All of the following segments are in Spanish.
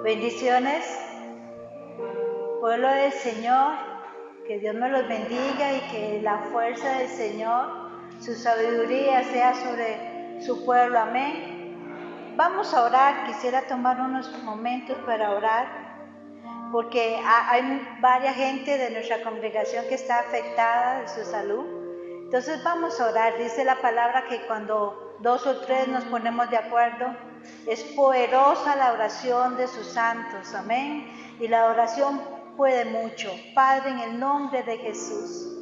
Bendiciones, pueblo del Señor, que Dios me los bendiga y que la fuerza del Señor, su sabiduría sea sobre su pueblo, amén. Vamos a orar, quisiera tomar unos momentos para orar, porque hay varias gente de nuestra congregación que está afectada de su salud. Entonces vamos a orar, dice la palabra que cuando 2 o 3 nos ponemos de acuerdo, es poderosa la oración de sus santos, amén. Y la oración puede mucho. Padre, en el nombre de Jesús,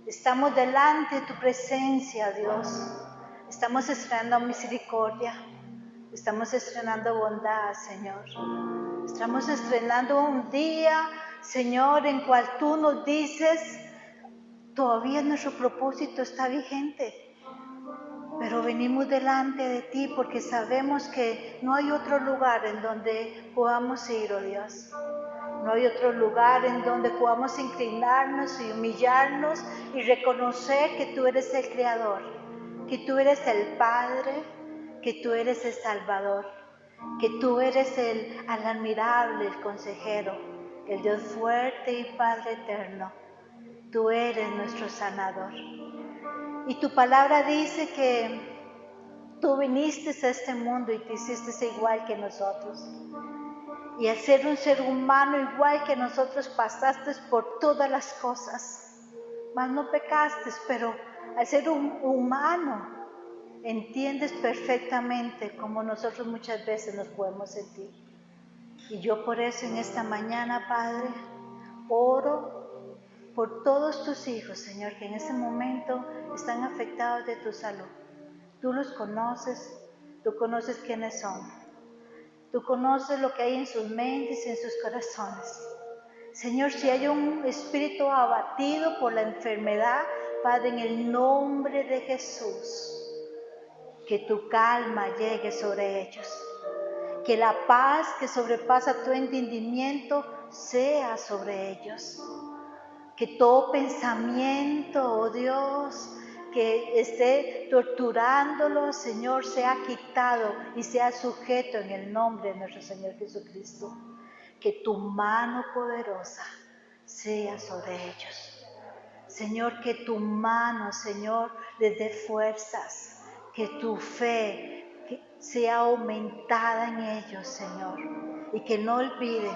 estamos delante de tu presencia, Dios. Estamos estrenando misericordia, estamos estrenando bondad, Señor. Estamos estrenando un día, Señor, en cual tú nos dices, todavía nuestro propósito está vigente. Pero venimos delante de ti porque sabemos que no hay otro lugar en donde podamos ir, oh Dios. No hay otro lugar en donde podamos inclinarnos y humillarnos y reconocer que tú eres el Creador, que tú eres el Padre, que tú eres el Salvador, que tú eres el admirable, el consejero, el Dios fuerte y Padre eterno. Tú eres nuestro sanador. Y tu palabra dice que tú viniste a este mundo y te hiciste igual que nosotros. Y al ser un ser humano igual que nosotros pasaste por todas las cosas. Mas no pecaste, pero al ser un humano entiendes perfectamente cómo nosotros muchas veces nos podemos sentir. Y yo por eso en esta mañana, Padre, oro por todos tus hijos, Señor, que en este momento están afectados de tu salud. Tú los conoces, tú conoces quiénes son. Tú conoces lo que hay en sus mentes y en sus corazones. Señor, si hay un espíritu abatido por la enfermedad, Padre, en el nombre de Jesús, que tu calma llegue sobre ellos. Que la paz que sobrepasa tu entendimiento sea sobre ellos. Que todo pensamiento, oh Dios, que esté torturándolo, Señor, sea quitado y sea sujeto en el nombre de nuestro Señor Jesucristo. Que tu mano poderosa sea sobre ellos. Señor, que tu mano, Señor, les dé fuerzas, que tu fe sea aumentada en ellos, Señor, y que no olviden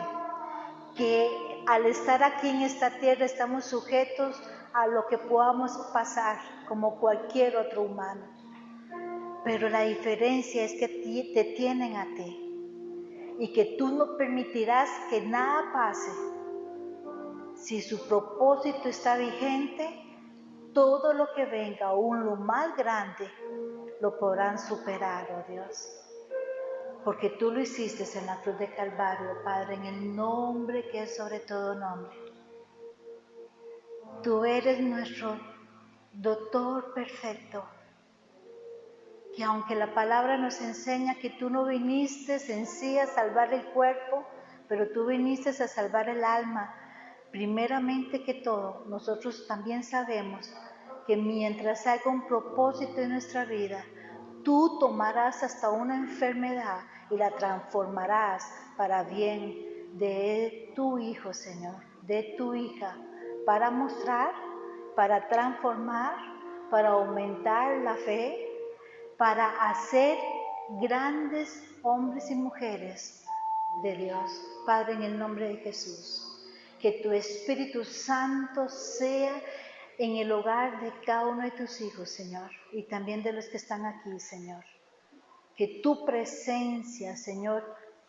que al estar aquí en esta tierra estamos sujetos a lo que podamos pasar como cualquier otro humano. Pero la diferencia es que te tienen a ti y que tú no permitirás que nada pase. Si su propósito está vigente, todo lo que venga, aún lo más grande, lo podrán superar, oh Dios. Porque tú lo hiciste en la cruz de Calvario, Padre, en el nombre que es sobre todo nombre. Tú eres nuestro doctor perfecto, que aunque la palabra nos enseña que tú no viniste en sí a salvar el cuerpo, pero tú viniste a salvar el alma. Primeramente que todo, nosotros también sabemos que mientras haya un propósito en nuestra vida, tú tomarás hasta una enfermedad y la transformarás para bien de tu hijo, Señor, de tu hija, para mostrar, para transformar, para aumentar la fe, para hacer grandes hombres y mujeres de Dios. Padre, en el nombre de Jesús, que tu Espíritu Santo sea en el hogar de cada uno de tus hijos, Señor, y también de los que están aquí, Señor. Que tu presencia, Señor,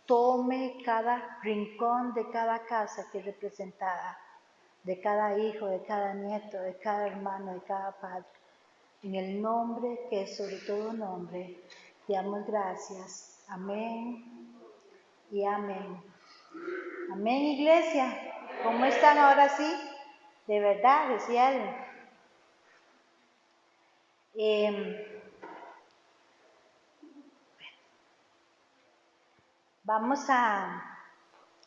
tome cada rincón de cada casa que es representada, de cada hijo, de cada nieto, de cada hermano, de cada padre. En el nombre que es sobre todo nombre, te damos gracias. Amén y amén. Amén, iglesia. ¿Cómo están ahora sí? De verdad, decía él.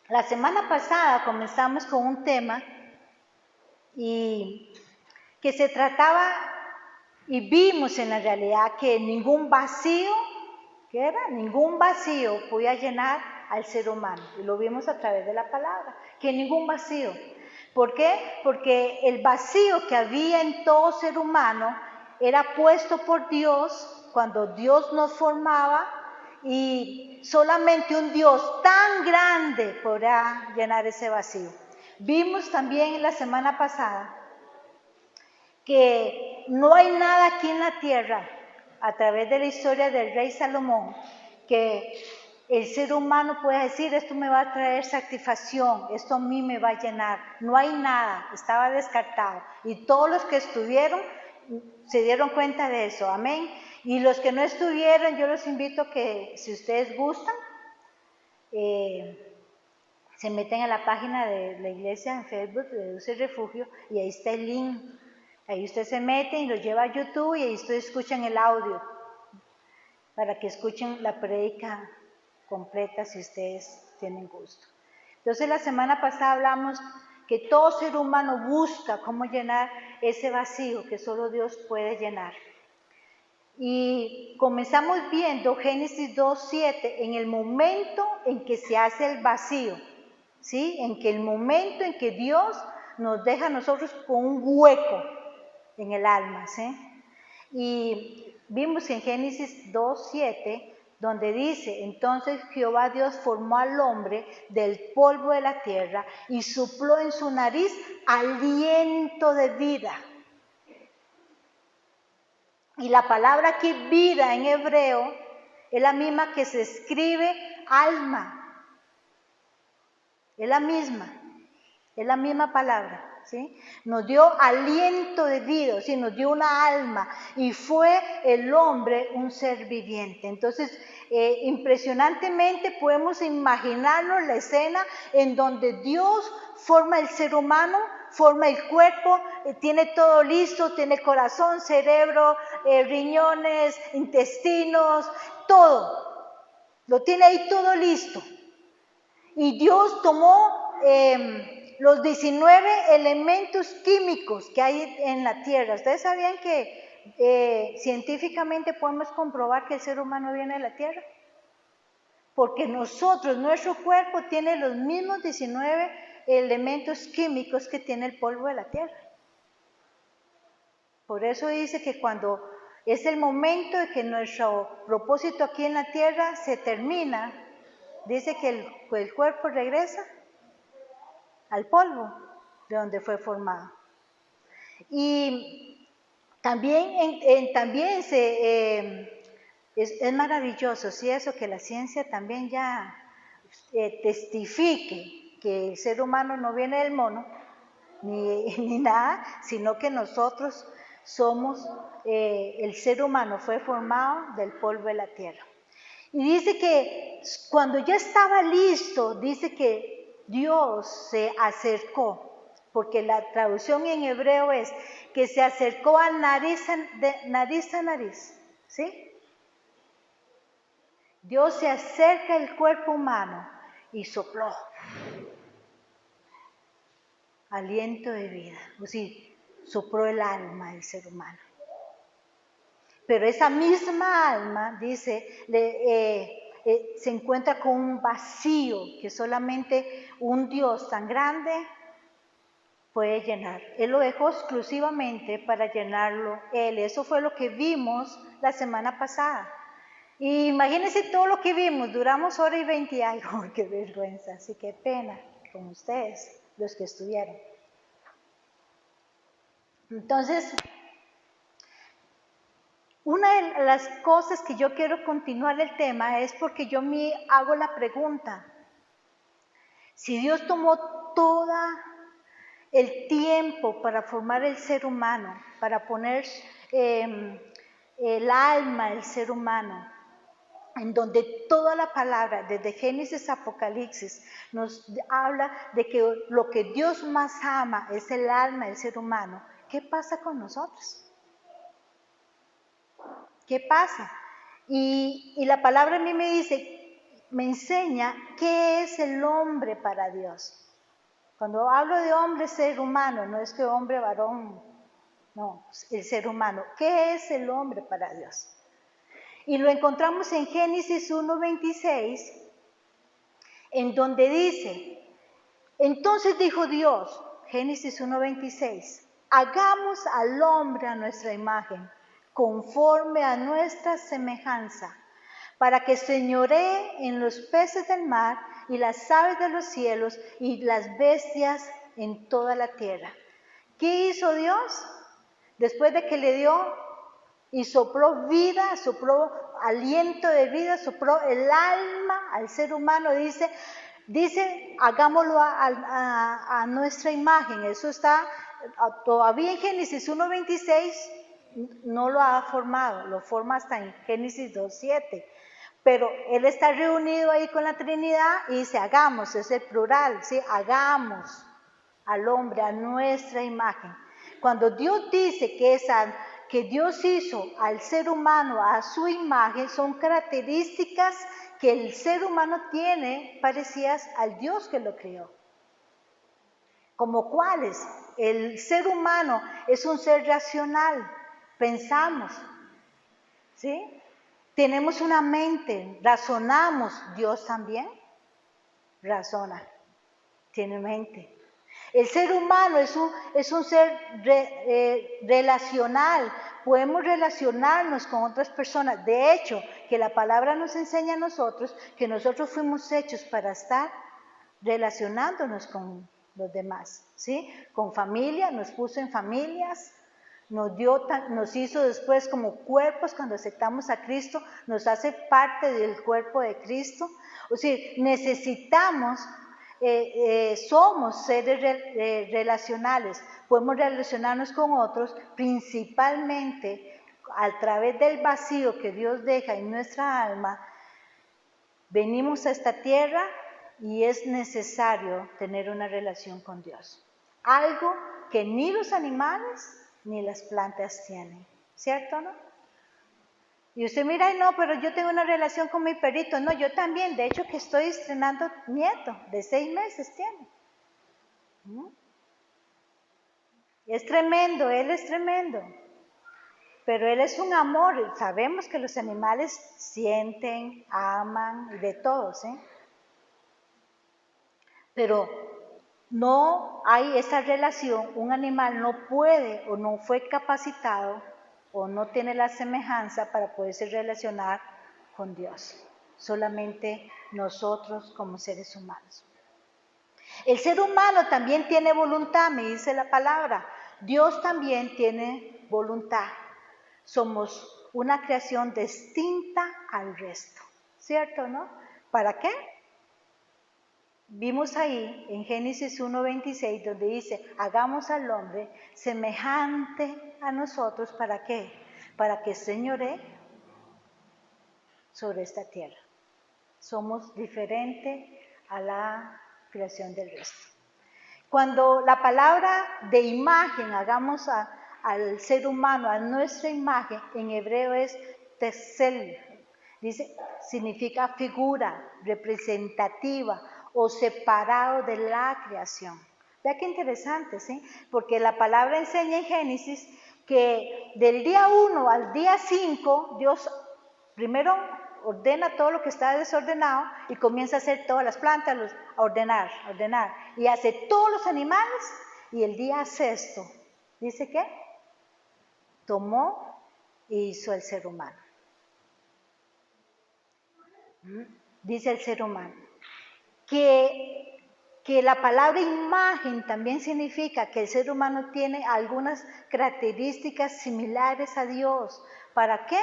La semana pasada comenzamos con un tema y que se trataba y vimos en la realidad que ningún vacío podía llenar al ser humano. Y lo vimos a través de la palabra, que ningún vacío. ¿Por qué? Porque el vacío que había en todo ser humano era puesto por Dios cuando Dios nos formaba, y solamente un Dios tan grande podrá llenar ese vacío. Vimos también la semana pasada que no hay nada aquí en la tierra, a través de la historia del rey Salomón, que el ser humano pueda decir, esto me va a traer satisfacción, esto a mí me va a llenar. No hay nada, estaba descartado. Y todos los que estuvieron se dieron cuenta de eso, amén. Y los que no estuvieron, yo los invito a que, si ustedes gustan, se meten a la página de la iglesia en Facebook de Dulce Refugio, y ahí está el link. Ahí usted se mete y lo lleva a YouTube, y ahí ustedes escuchan el audio, para que escuchen la prédica completa si ustedes tienen gusto. Entonces la semana pasada hablamos que todo ser humano busca cómo llenar ese vacío que solo Dios puede llenar. Y comenzamos viendo Génesis 2:7, en el momento en que se hace el vacío, ¿sí? En que el momento en que Dios nos deja a nosotros con un hueco en el alma, ¿sí? Y vimos en Génesis 2:7, donde dice, entonces Jehová Dios formó al hombre del polvo de la tierra y sopló en su nariz aliento de vida. Y la palabra aquí, vida, en hebreo, es la misma que se escribe alma. Es la misma palabra, ¿sí? Nos dio aliento de vida, ¿sí? Nos dio una alma, y fue el hombre un ser viviente. Entonces, impresionantemente podemos imaginarnos la escena en donde Dios forma el ser humano, forma el cuerpo, tiene todo listo, tiene corazón, cerebro, riñones, intestinos, todo. Lo tiene ahí todo listo. Y Dios tomó los 19 elementos químicos que hay en la tierra. ¿Ustedes sabían que científicamente podemos comprobar que el ser humano viene de la tierra? Porque nuestro cuerpo tiene los mismos 19 elementos químicos que tiene el polvo de la tierra. Por eso dice que cuando es el momento de que nuestro propósito aquí en la tierra se termina, dice que el cuerpo regresa al polvo de donde fue formado. Y también, es maravilloso, ¿sí? Eso que la ciencia también ya testifique que el ser humano no viene del mono, ni nada, sino que nosotros somos, el ser humano fue formado del polvo de la tierra. Y dice que cuando ya estaba listo, dice que Dios se acercó, porque la traducción en hebreo es que se acercó a nariz a nariz, ¿sí? Dios se acerca al cuerpo humano y sopló aliento de vida, o sea, sopló el alma del ser humano. Pero esa misma alma, dice, se encuentra con un vacío que solamente un Dios tan grande puede llenar. Él lo dejó exclusivamente para llenarlo Él. Eso fue lo que vimos la semana pasada. Y imagínense todo lo que vimos, duramos 1:20 y algo, qué vergüenza, así que pena con ustedes, los que estuvieron. Entonces, una de las cosas que yo quiero continuar el tema es porque yo me hago la pregunta, si Dios tomó todo el tiempo para formar el ser humano, para poner el alma del ser humano, en donde toda la palabra, desde Génesis a Apocalipsis, nos habla de que lo que Dios más ama es el alma del ser humano, ¿qué pasa con nosotros? ¿Qué pasa? Y la palabra a mí me enseña qué es el hombre para Dios. Cuando hablo de hombre, ser humano, no es que hombre, varón, no, el ser humano. ¿Qué es el hombre para Dios? Y lo encontramos en Génesis 1:26, en donde dice, entonces dijo Dios, Génesis 1:26, hagamos al hombre a nuestra imagen, conforme a nuestra semejanza, para que señoree en los peces del mar y las aves de los cielos y las bestias en toda la tierra. ¿Qué hizo Dios? Después de que le dio y sopló vida, sopló aliento de vida, sopló el alma al ser humano, dice hagámoslo a nuestra imagen. Eso está todavía en Génesis 1:26, no lo ha formado, lo forma hasta en Génesis 2:7. Pero Él está reunido ahí con la Trinidad y dice, hagamos, es el plural, ¿sí? Hagamos al hombre a nuestra imagen. Cuando Dios dice que Dios hizo al ser humano a su imagen, son características que el ser humano tiene parecidas al Dios que lo creó. ¿Como cuáles? El ser humano es un ser racional, pensamos, ¿sí? Tenemos una mente, razonamos. Dios también razona, tiene mente. El ser humano es un ser relacional, podemos relacionarnos con otras personas. De hecho, que la palabra nos enseña a nosotros que nosotros fuimos hechos para estar relacionándonos con los demás, ¿sí? Con familia, nos puso en familias, nos hizo después como cuerpos cuando aceptamos a Cristo, nos hace parte del cuerpo de Cristo. O sea, necesitamos, somos seres relacionales, podemos relacionarnos con otros principalmente a través del vacío que Dios deja en nuestra alma. Venimos a esta tierra y es necesario tener una relación con Dios. Algo que ni los animales ni las plantas tienen, ¿cierto o no? Y usted mira, ay no, pero yo tengo una relación con mi perrito. No, yo también, de hecho que estoy estrenando nieto, de 6 meses tiene. Es tremendo, él es tremendo. Pero él es un amor, sabemos que los animales sienten, aman, y de todos, ¿eh? Pero no hay esa relación, un animal no puede o no fue capacitado o no tiene la semejanza para poderse relacionar con Dios, solamente nosotros como seres humanos. El ser humano también tiene voluntad, me dice la palabra, Dios también tiene voluntad, somos una creación distinta al resto, ¿cierto, no? ¿Para qué? Vimos ahí en Génesis 1:26 donde dice, hagamos al hombre semejante a nosotros, ¿para qué? Para que señoree sobre esta tierra. Somos diferentes a la creación del resto. Cuando la palabra de imagen, hagamos al ser humano a nuestra imagen, en hebreo es tesel, dice, significa figura, representativa, o separado de la creación. Vea qué interesante, ¿sí? Porque la palabra enseña en Génesis que del día 1 al día 5, Dios primero ordena todo lo que está desordenado y comienza a hacer todas las plantas, a ordenar, y hace todos los animales, y el día sexto, ¿dice qué? Tomó e hizo el ser humano. Dice el ser humano. Que la palabra imagen también significa que el ser humano tiene algunas características similares a Dios. ¿Para qué?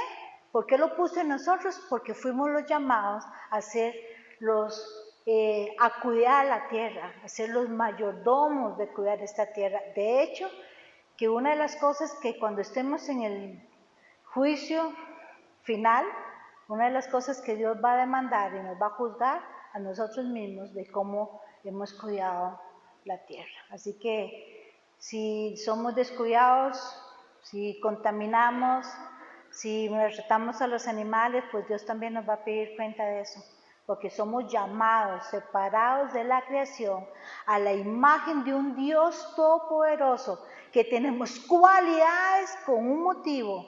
¿Por qué lo puso en nosotros? Porque fuimos los llamados a ser a cuidar la tierra, a ser los mayordomos de cuidar esta tierra. De hecho, que una de las cosas que cuando estemos en el juicio final, una de las cosas que Dios va a demandar y nos va a juzgar a nosotros mismos de cómo hemos cuidado la tierra. Así que si somos descuidados, si contaminamos, si maltratamos a los animales, pues Dios también nos va a pedir cuenta de eso, porque somos llamados, separados de la creación, a la imagen de un Dios todopoderoso, que tenemos cualidades con un motivo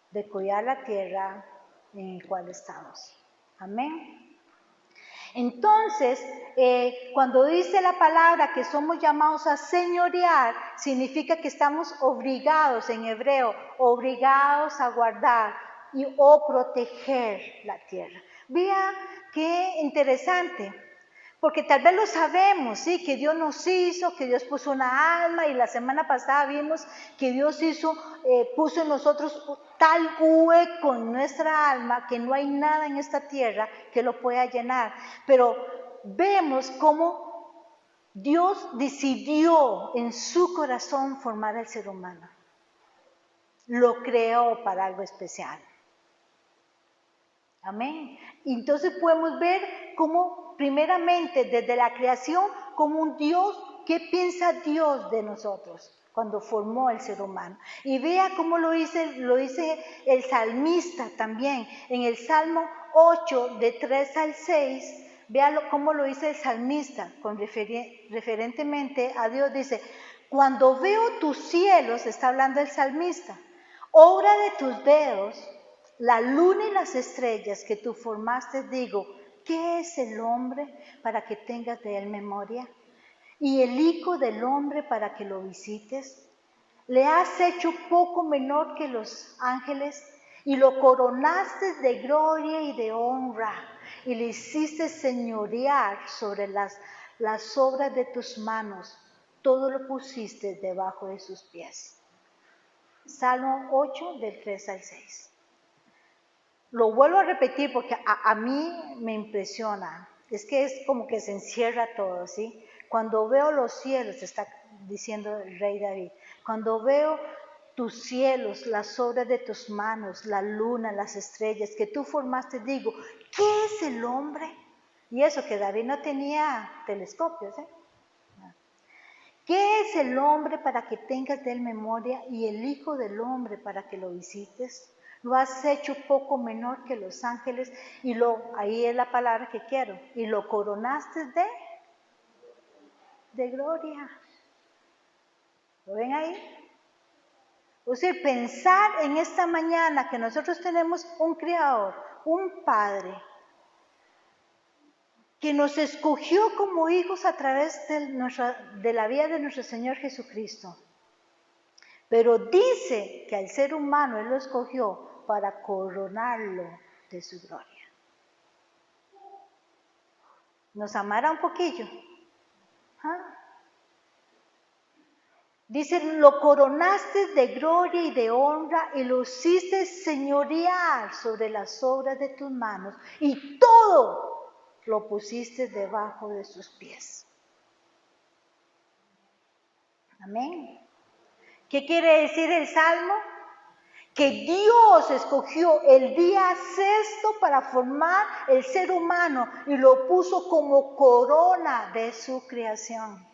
de cuidar la tierra en el cual estamos. Amén. Entonces, cuando dice la palabra que somos llamados a señorear, significa que estamos obligados, en hebreo, obligados a guardar o proteger la tierra. Vea qué interesante, porque tal vez lo sabemos, ¿sí? Que Dios nos hizo, que Dios puso una alma, y la semana pasada vimos que Dios puso en nosotros tal hueco en nuestra alma que no hay nada en esta tierra que lo pueda llenar. Pero vemos cómo Dios decidió en su corazón formar al ser humano. Lo creó para algo especial. Amén. Entonces podemos ver cómo, primeramente, desde la creación, como un Dios, ¿qué piensa Dios de nosotros cuando formó el ser humano? Y vea cómo lo dice el salmista también. En el Salmo 8, de 3 al 6, vea cómo lo dice el salmista, referentemente a Dios. Dice, cuando veo tus cielos, está hablando el salmista, obra de tus dedos, la luna y las estrellas que tú formaste, digo, ¿qué es el hombre para que tengas de él memoria? ¿Y el hijo del hombre para que lo visites? Le has hecho poco menor que los ángeles y lo coronaste de gloria y de honra y le hiciste señorear sobre las obras de tus manos. Todo lo pusiste debajo de sus pies. Salmo 8, del 3 al 6. Lo vuelvo a repetir porque a mí me impresiona. Es que es como que se encierra todo, ¿sí? Cuando veo los cielos, está diciendo el rey David, cuando veo tus cielos, las obras de tus manos, la luna, las estrellas que tú formaste, digo, ¿qué es el hombre? Y eso que David no tenía telescopios, ¿eh? ¿Qué es el hombre para que tengas de él memoria y el hijo del hombre para que lo visites? Lo has hecho poco menor que los ángeles y ahí es la palabra que quiero, y lo coronaste de gloria. ¿Lo ven ahí? O sea, pensar en esta mañana que nosotros tenemos un Creador, un Padre, que nos escogió como hijos a través de la vida de nuestro Señor Jesucristo. Pero dice que al ser humano Él lo escogió para coronarlo de su gloria. ¿Nos amará un poquillo? ¿Ah? Dice, lo coronaste de gloria y de honra y lo hiciste señorear sobre las obras de tus manos y todo lo pusiste debajo de sus pies. Amén. ¿Qué quiere decir el Salmo? Que Dios escogió el día sexto para formar el ser humano y lo puso como corona de su creación.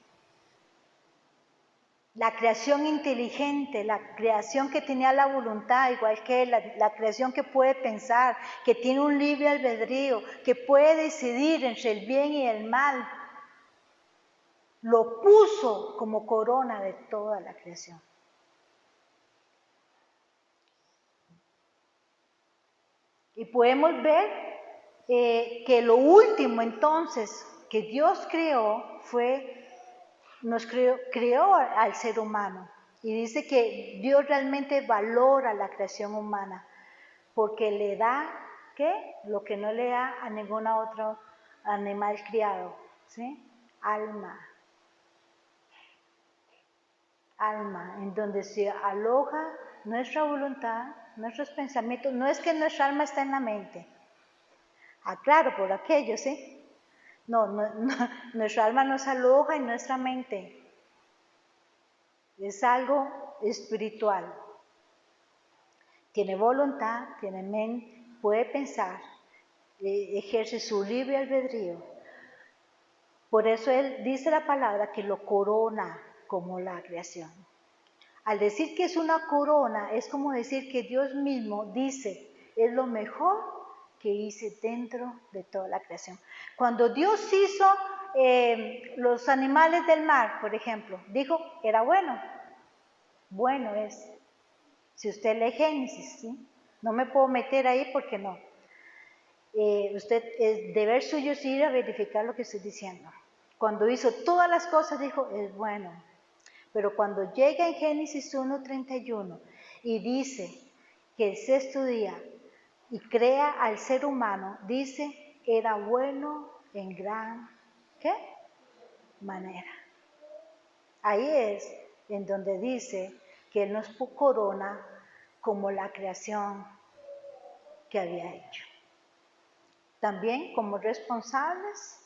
La creación inteligente, la creación que tenía la voluntad, igual que él, la creación que puede pensar, que tiene un libre albedrío, que puede decidir entre el bien y el mal, lo puso como corona de toda la creación. Y podemos ver que lo último entonces que Dios creó al ser humano. Y dice que Dios realmente valora la creación humana porque le da, ¿qué? Lo que no le da a ningún otro animal criado, ¿sí? Alma, en donde se aloja nuestra voluntad, nuestros pensamientos. No es que nuestra alma está en la mente. Claro, por aquello, ¿sí? No, nuestra alma no se aloja en nuestra mente. Es algo espiritual. Tiene voluntad, tiene mente, puede pensar, ejerce su libre albedrío. Por eso él dice la palabra que lo corona como la creación. Al decir que es una corona, es como decir que Dios mismo dice, es lo mejor que hice dentro de toda la creación. Cuando Dios hizo los animales del mar, por ejemplo, dijo, era bueno. Bueno es. Si usted lee Génesis, ¿sí? No me puedo meter ahí porque no. Usted es deber suyo es ir a verificar lo que estoy diciendo. Cuando hizo todas las cosas dijo, es bueno. Pero cuando llega en Génesis 1:31 y dice que el sexto día y crea al ser humano, dice, era bueno en gran, ¿qué? Manera. Ahí es en donde dice que Él nos corona como la creación que había hecho. También como responsables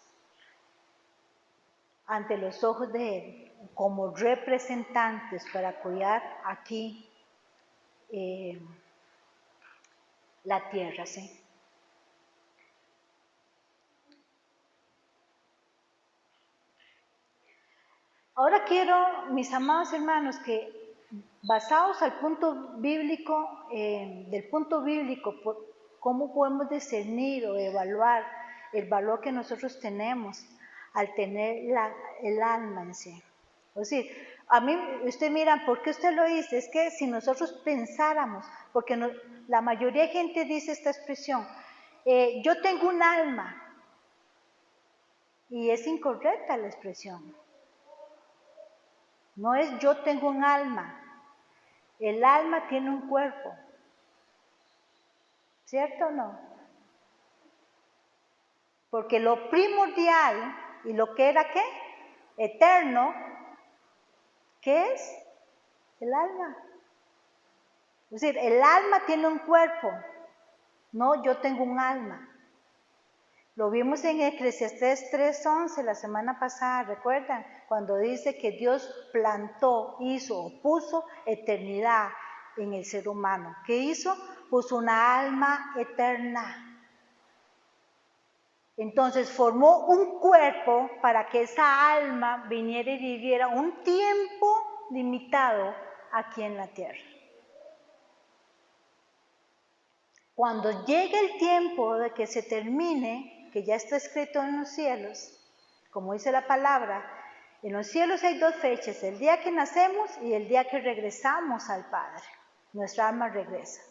ante los ojos de Él, como representantes para cuidar aquí la tierra, ¿sí? Ahora quiero, mis amados hermanos, que basados al punto bíblico, del punto bíblico, cómo podemos discernir o evaluar el valor que nosotros tenemos al tener el alma en sí. Es decir, a mí, usted mira, ¿por qué usted lo dice? Es que si nosotros pensáramos, porque la mayoría de gente dice esta expresión, yo tengo un alma, y es incorrecta la expresión. No es yo tengo un alma, el alma tiene un cuerpo, ¿cierto o no? Porque lo primordial y lo que era ¿qué? Eterno, ¿qué es? El alma. Es decir, el alma tiene un cuerpo, no yo tengo un alma. Lo vimos en Eclesiastés 3:11 la semana pasada, ¿recuerdan? Cuando dice que Dios plantó, hizo o puso eternidad en el ser humano. ¿Qué hizo? Puso una alma eterna. Entonces formó un cuerpo para que esa alma viniera y viviera un tiempo limitado aquí en la tierra. Cuando llegue el tiempo de que se termine, que ya está escrito en los cielos, como dice la palabra, en los cielos hay dos fechas, el día que nacemos y el día que regresamos al Padre. Nuestra alma regresa.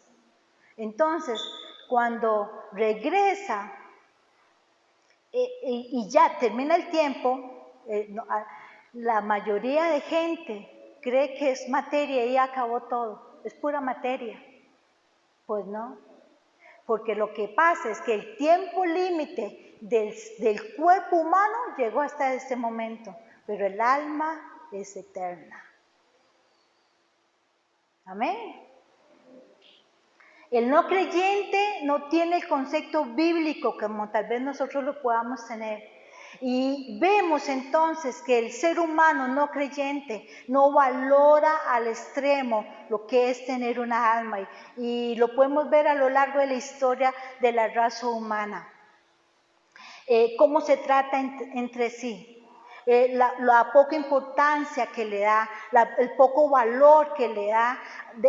Entonces, cuando regresa y ya termina el tiempo, la mayoría de gente cree que es materia y ya acabó todo, es pura materia. Pues no. Porque lo que pasa es que el tiempo límite del cuerpo humano llegó hasta este momento, pero el alma es eterna. Amén. El no creyente no tiene el concepto bíblico como tal vez nosotros lo podamos tener. Y vemos entonces que el ser humano no creyente no valora al extremo lo que es tener una alma. Y lo podemos ver a lo largo de la historia de la raza humana. Cómo se trata entre sí. La poca importancia que le da, el poco valor que le da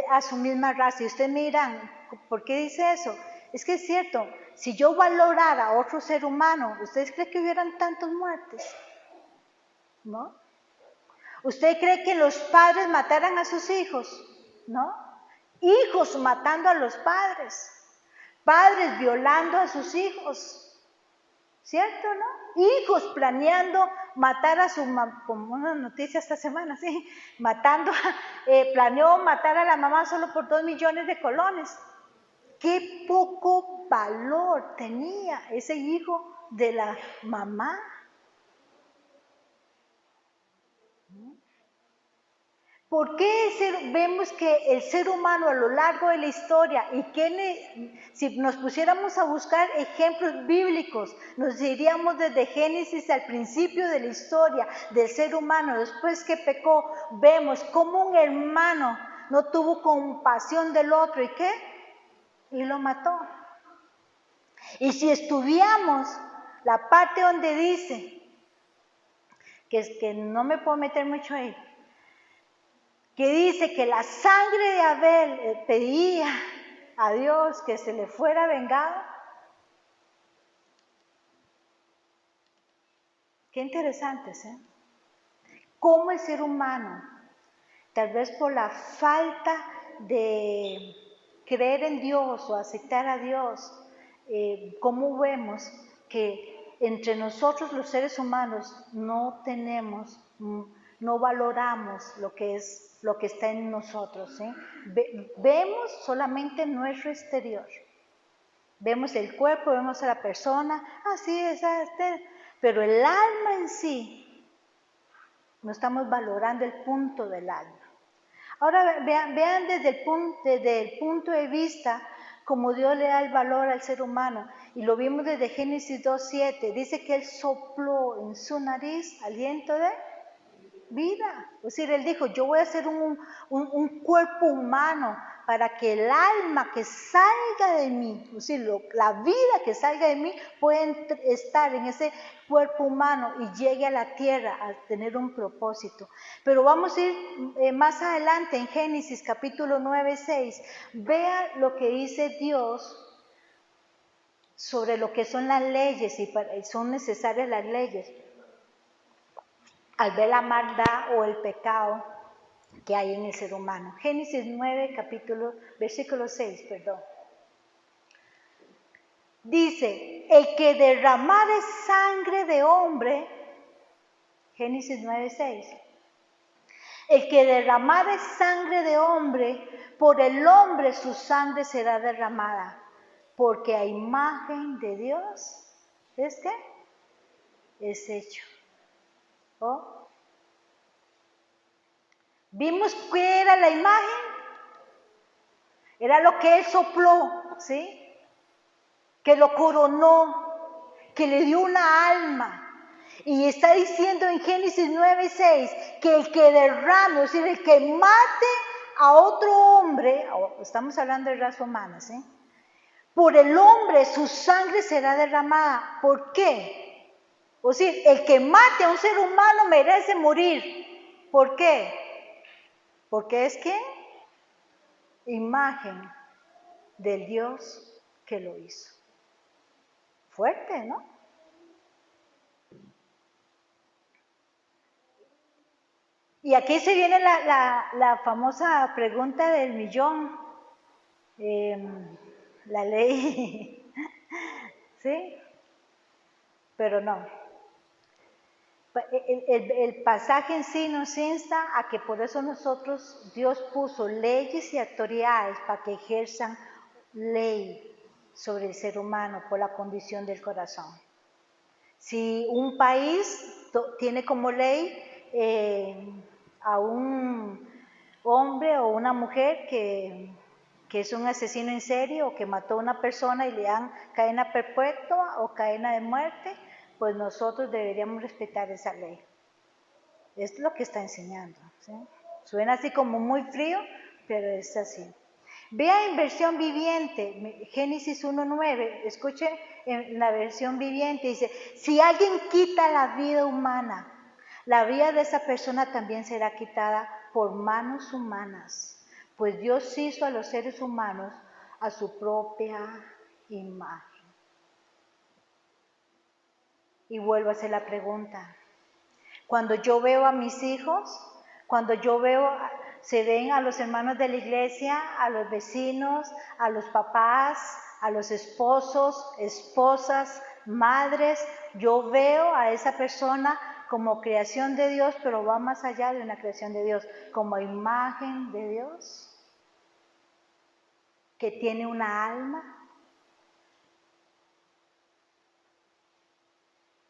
a su misma raza. Y ustedes miran, ¿por qué dice eso? Es que es cierto, si yo valorara a otro ser humano, ¿ustedes creen que hubieran tantas muertes? ¿No? ¿Usted cree que los padres mataran a sus hijos? ¿No? Hijos matando a los padres, padres violando a sus hijos, ¿cierto, no? Hijos planeando matar a su mamá, como una noticia esta semana, sí, planeó matar a la mamá solo por 2 millones de colones. Qué poco valor tenía ese hijo de la mamá. ¿Por qué vemos que el ser humano a lo largo de la historia, si nos pusiéramos a buscar ejemplos bíblicos, nos iríamos desde Génesis al principio de la historia del ser humano, después que pecó, vemos cómo un hermano no tuvo compasión del otro, ¿y qué? Y lo mató. Y si estudiamos la parte donde dice, que no me puedo meter mucho ahí, que dice que la sangre de Abel pedía a Dios que se le fuera vengado. Qué interesantes, ¿eh? Cómo el ser humano, tal vez por la falta de creer en Dios o aceptar a Dios, cómo vemos que entre nosotros los seres humanos no tenemos, no valoramos lo que está en nosotros, ¿sí? Vemos solamente nuestro exterior. Vemos el cuerpo, vemos a la persona, así es, pero el alma en sí, no estamos valorando el punto del alma. Ahora vean desde el punto de vista como Dios le da el valor al ser humano. Y lo vimos desde Génesis 2:7. Dice que Él sopló en su nariz aliento de vida. Es decir, Él dijo, yo voy a hacer un cuerpo humano para que el alma que salga de mí, es decir, la vida que salga de mí pueda estar en ese cuerpo humano y llegue a la tierra a tener un propósito. Pero vamos a ir más adelante en Génesis capítulo 9:6. Vean lo que dice Dios sobre lo que son las leyes y son necesarias las leyes. Al ver la maldad o el pecado que hay en el ser humano. Génesis 9, versículo 6, perdón. Dice, el que derramare sangre de hombre, Génesis 9, 6. El que derramare sangre de hombre, por el hombre su sangre será derramada, porque a imagen de Dios, ¿es qué? Es hecho. ¿Oh? ¿Vimos qué era la imagen? Era lo que Él sopló, ¿sí? Que lo coronó, que le dio una alma. Y está diciendo en Génesis 9:6 que el que derrame, es decir, el que mate a otro hombre, estamos hablando de raza humana, ¿sí? Por el hombre su sangre será derramada. ¿Por qué? O sea, el que mate a un ser humano merece morir. ¿Por qué? Porque es que imagen del Dios que lo hizo. Fuerte, ¿no? Y aquí se viene la famosa pregunta del millón. La ley, ¿sí? Pero no. El pasaje en sí nos insta a que por eso nosotros, Dios puso leyes y autoridades para que ejerzan ley sobre el ser humano por la condición del corazón. Si un país tiene como ley a un hombre o una mujer que es un asesino en serie o que mató a una persona y le dan cadena perpetua o cadena de muerte, pues nosotros deberíamos respetar esa ley. Es lo que está enseñando, ¿sí? Suena así como muy frío, pero es así. Vea en versión viviente, Génesis 1:9, escuche en la versión viviente, dice, si alguien quita la vida humana, la vida de esa persona también será quitada por manos humanas, pues Dios hizo a los seres humanos a su propia imagen. Y vuelvo a hacer la pregunta, cuando yo veo a mis hijos, cuando yo veo, se ven a los hermanos de la iglesia, a los vecinos, a los papás, a los esposos, esposas, madres, yo veo a esa persona como creación de Dios, pero va más allá de una creación de Dios, como imagen de Dios, que tiene una alma.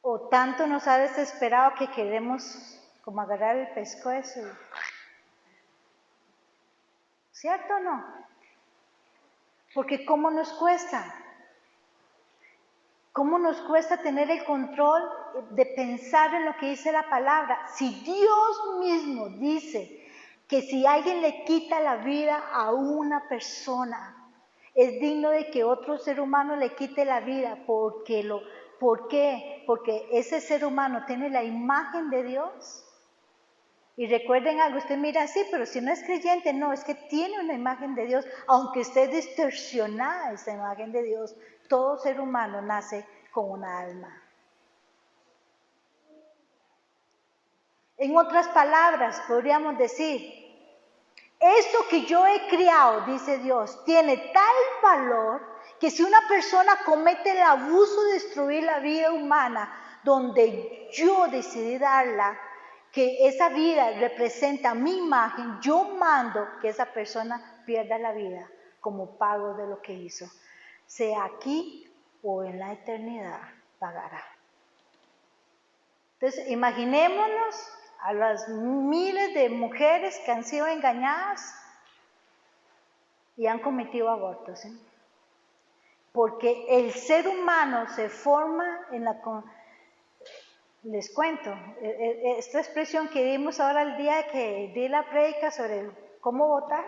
O tanto nos ha desesperado que queremos como agarrar el pescuezo. ¿Cierto o no? Porque ¿cómo nos cuesta? ¿Cómo nos cuesta tener el control de pensar en lo que dice la palabra? Si Dios mismo dice que si alguien le quita la vida a una persona, es digno de que otro ser humano le quite la vida. ¿Por qué? Porque ese ser humano tiene la imagen de Dios. Y recuerden algo, usted mira así, pero si no es creyente, no, es que tiene una imagen de Dios, aunque esté distorsionada esa imagen de Dios, todo ser humano nace con una alma. En otras palabras, podríamos decir, esto que yo he creado, dice Dios, tiene tal valor que si una persona comete el abuso de destruir la vida humana, donde yo decidí darla, que esa vida representa mi imagen, yo mando que esa persona pierda la vida como pago de lo que hizo. Sea aquí o en la eternidad, pagará. Entonces, imaginémonos a las miles de mujeres que han sido engañadas y han cometido abortos, ¿sí? Porque el ser humano se forma en la... Les cuento, esta expresión que dimos ahora el día que di la prédica sobre cómo votar,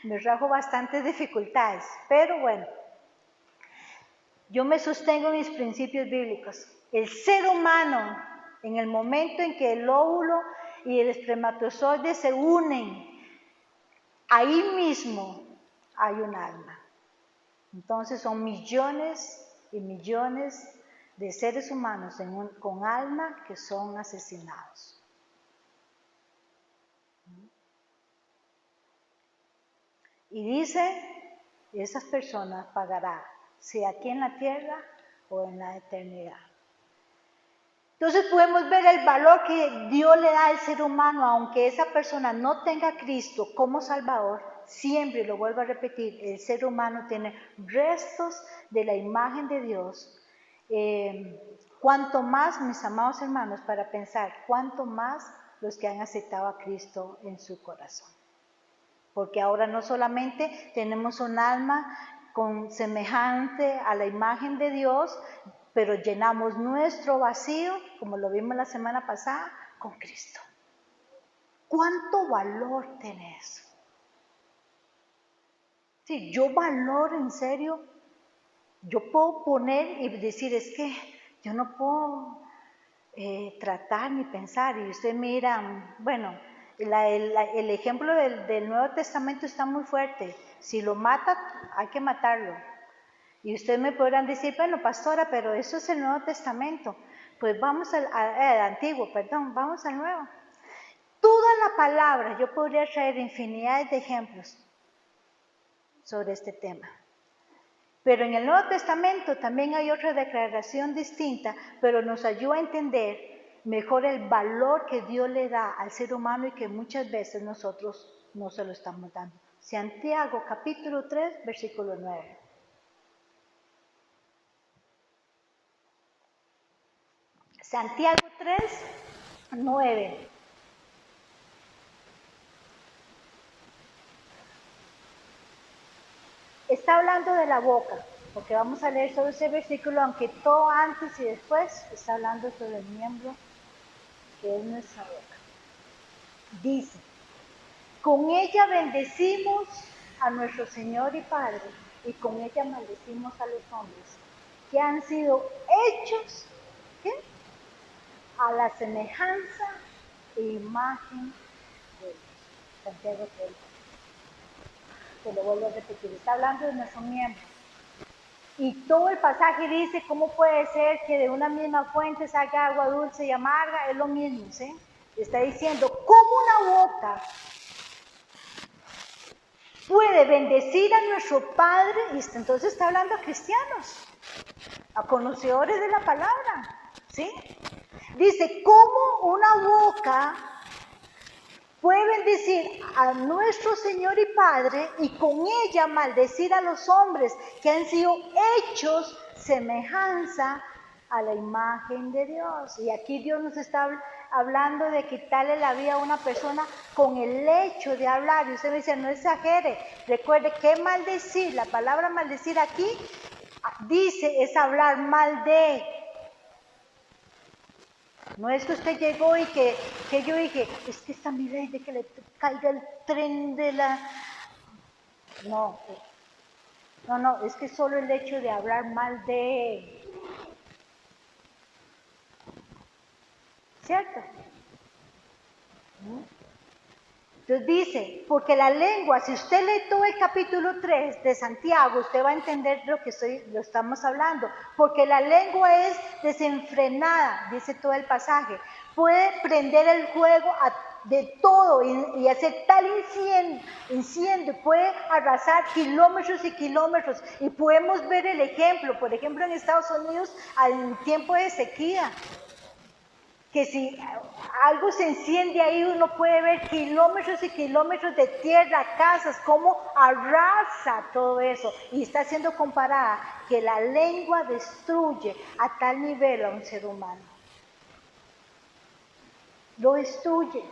me trajo bastantes dificultades, pero bueno, yo me sostengo en mis principios bíblicos. El ser humano, en el momento en que el óvulo y el espermatozoide se unen, ahí mismo hay un alma. Entonces son millones y millones de seres humanos con alma que son asesinados. Y dice, esas personas pagarán, sea aquí en la tierra o en la eternidad. Entonces podemos ver el valor que Dios le da al ser humano, aunque esa persona no tenga a Cristo como Salvador. Siempre, lo vuelvo a repetir, el ser humano tiene restos de la imagen de Dios. Cuanto más, mis amados hermanos, para pensar, cuanto más los que han aceptado a Cristo en su corazón. Porque ahora no solamente tenemos un alma con semejante a la imagen de Dios, pero llenamos nuestro vacío, como lo vimos la semana pasada, con Cristo. ¿Cuánto valor tiene eso? Sí, yo valoro en serio, yo puedo poner y decir, es que yo no puedo tratar ni pensar, y ustedes miran, bueno, el ejemplo del Nuevo Testamento está muy fuerte. Si lo mata, hay que matarlo. Y ustedes me podrán decir, bueno, pastora, pero eso es el Nuevo Testamento. Pues vamos al Antiguo, perdón, vamos al Nuevo. Toda la palabra, yo podría traer infinidades de ejemplos sobre este tema. Pero en el Nuevo Testamento también hay otra declaración distinta, pero nos ayuda a entender mejor el valor que Dios le da al ser humano y que muchas veces nosotros no se lo estamos dando. Santiago capítulo 3, versículo 9. Santiago 3, 9. Está hablando de la boca, porque vamos a leer sobre ese versículo, aunque todo antes y después está hablando sobre el miembro que es nuestra boca. Dice, con ella bendecimos a nuestro Señor y Padre, y con ella maldecimos a los hombres, que han sido hechos, ¿qué?, a la semejanza e imagen de Dios. Santiago 3. Te lo vuelvo a repetir, está hablando de nuestro miembro. Y todo el pasaje dice, ¿cómo puede ser que de una misma fuente salga agua dulce y amarga? Es lo mismo, ¿sí? Está diciendo, ¿cómo una boca puede bendecir a nuestro Padre? Y entonces está hablando a cristianos, a conocedores de la palabra, ¿sí? Dice, ¿cómo una boca puede bendecir a nuestro Señor y Padre y con ella maldecir a los hombres que han sido hechos semejanza a la imagen de Dios? Y aquí Dios nos está hablando de quitarle la vida a una persona con el hecho de hablar. Y usted me dice, no exagere. Recuerde que maldecir, la palabra maldecir aquí dice es hablar mal de. No es que usted llegó y que yo dije, es que está mi ley de que le caiga el tren de la... No, es que solo el hecho de hablar mal de... ¿Cierto? Entonces dice, porque la lengua, si usted lee todo el capítulo 3 de Santiago, usted va a entender lo estamos hablando, porque la lengua es desenfrenada, dice todo el pasaje, puede prender el fuego de todo y hacer tal incendio, puede arrasar kilómetros y kilómetros. Y podemos ver el ejemplo, por ejemplo en Estados Unidos, al tiempo de sequía, que si algo se enciende ahí, uno puede ver kilómetros y kilómetros de tierra, casas, cómo arrasa todo eso. Y está siendo comparada que la lengua destruye a tal nivel a un ser humano. Lo destruye.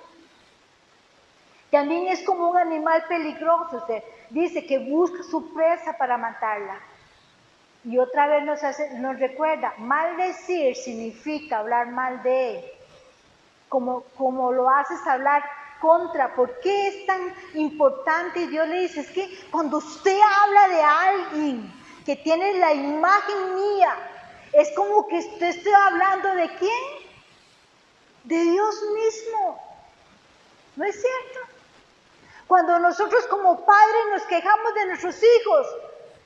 También es como un animal peligroso. Usted dice que busca su presa para matarla. Y otra vez nos recuerda, maldecir significa hablar mal de él. Como lo haces hablar contra. ¿Por qué es tan importante? Y Dios le dice, es que cuando usted habla de alguien que tiene la imagen mía, es como que usted esté hablando de ¿quién? De Dios mismo. ¿No es cierto? Cuando nosotros como padres nos quejamos de nuestros hijos,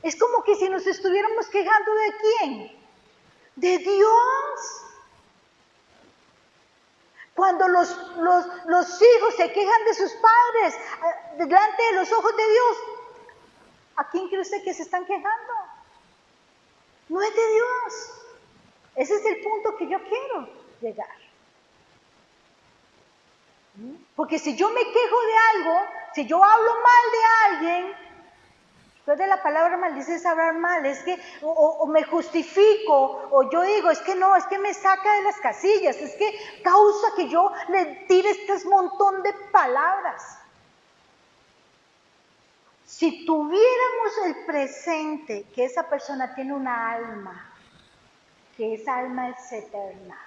es como que si nos estuviéramos quejando ¿de quién? De Dios. Cuando los hijos se quejan de sus padres delante de los ojos de Dios, ¿a quién cree usted que se están quejando? No es de Dios. Ese es el punto que yo quiero llegar. Porque si yo me quejo de algo, si yo hablo mal de alguien, después de la palabra maldice es hablar mal, es que o me justifico, o yo digo, es que no, es que me saca de las casillas, es que causa que yo le tire este montón de palabras. Si tuviéramos el presente que esa persona tiene una alma, que esa alma es eterna,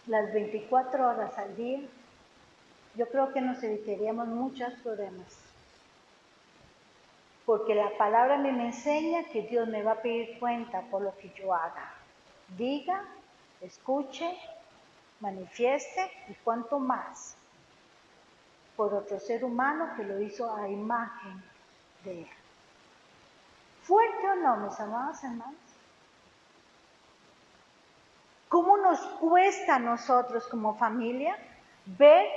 las 24 horas al día, yo creo que nos evitaríamos muchos problemas. Porque la palabra me enseña que Dios me va a pedir cuenta por lo que yo haga. Diga, escuche, manifieste y cuanto más por otro ser humano que lo hizo a imagen de Él. ¿Fuerte o no, mis amados hermanos? ¿Cómo nos cuesta a nosotros como familia ver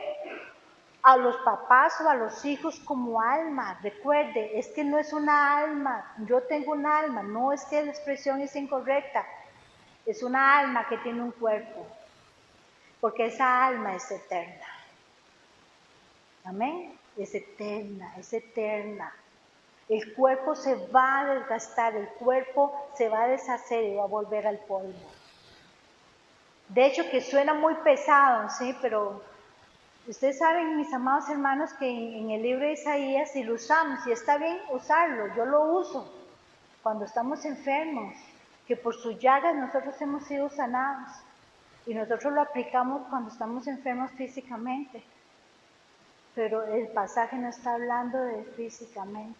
a los papás o a los hijos como alma? Recuerde, es que no es una alma, yo tengo un alma, no es que la expresión es incorrecta, es una alma que tiene un cuerpo, porque esa alma es eterna. Amén, es eterna, es eterna. El cuerpo se va a desgastar, el cuerpo se va a deshacer y va a volver al polvo. De hecho, que suena muy pesado, ¿sí? Pero ustedes saben, mis amados hermanos, que en el libro de Isaías, si lo usamos, y está bien usarlo, yo lo uso cuando estamos enfermos, que por sus llagas nosotros hemos sido sanados, y nosotros lo aplicamos cuando estamos enfermos físicamente, pero el pasaje no está hablando de físicamente,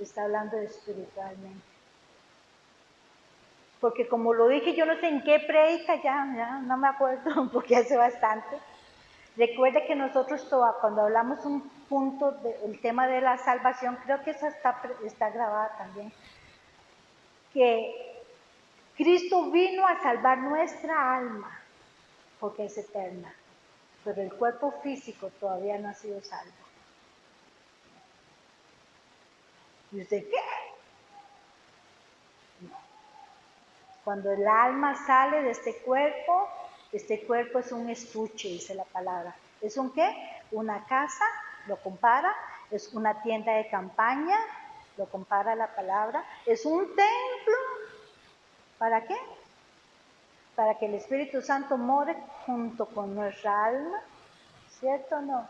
está hablando de espiritualmente. Porque como lo dije, yo no sé en qué predica, ya no me acuerdo, porque hace bastante. Recuerde que nosotros cuando hablamos un punto del tema de la salvación, creo que esa está grabada también, que Cristo vino a salvar nuestra alma, porque es eterna, pero el cuerpo físico todavía no ha sido salvo. ¿Y usted qué? No. Cuando el alma sale de este cuerpo es un estuche, dice la palabra. ¿Es un qué? Una casa, lo compara, es una tienda de campaña, lo compara la palabra, es un templo. ¿Para qué? Para que el Espíritu Santo more junto con nuestra alma, ¿cierto o no?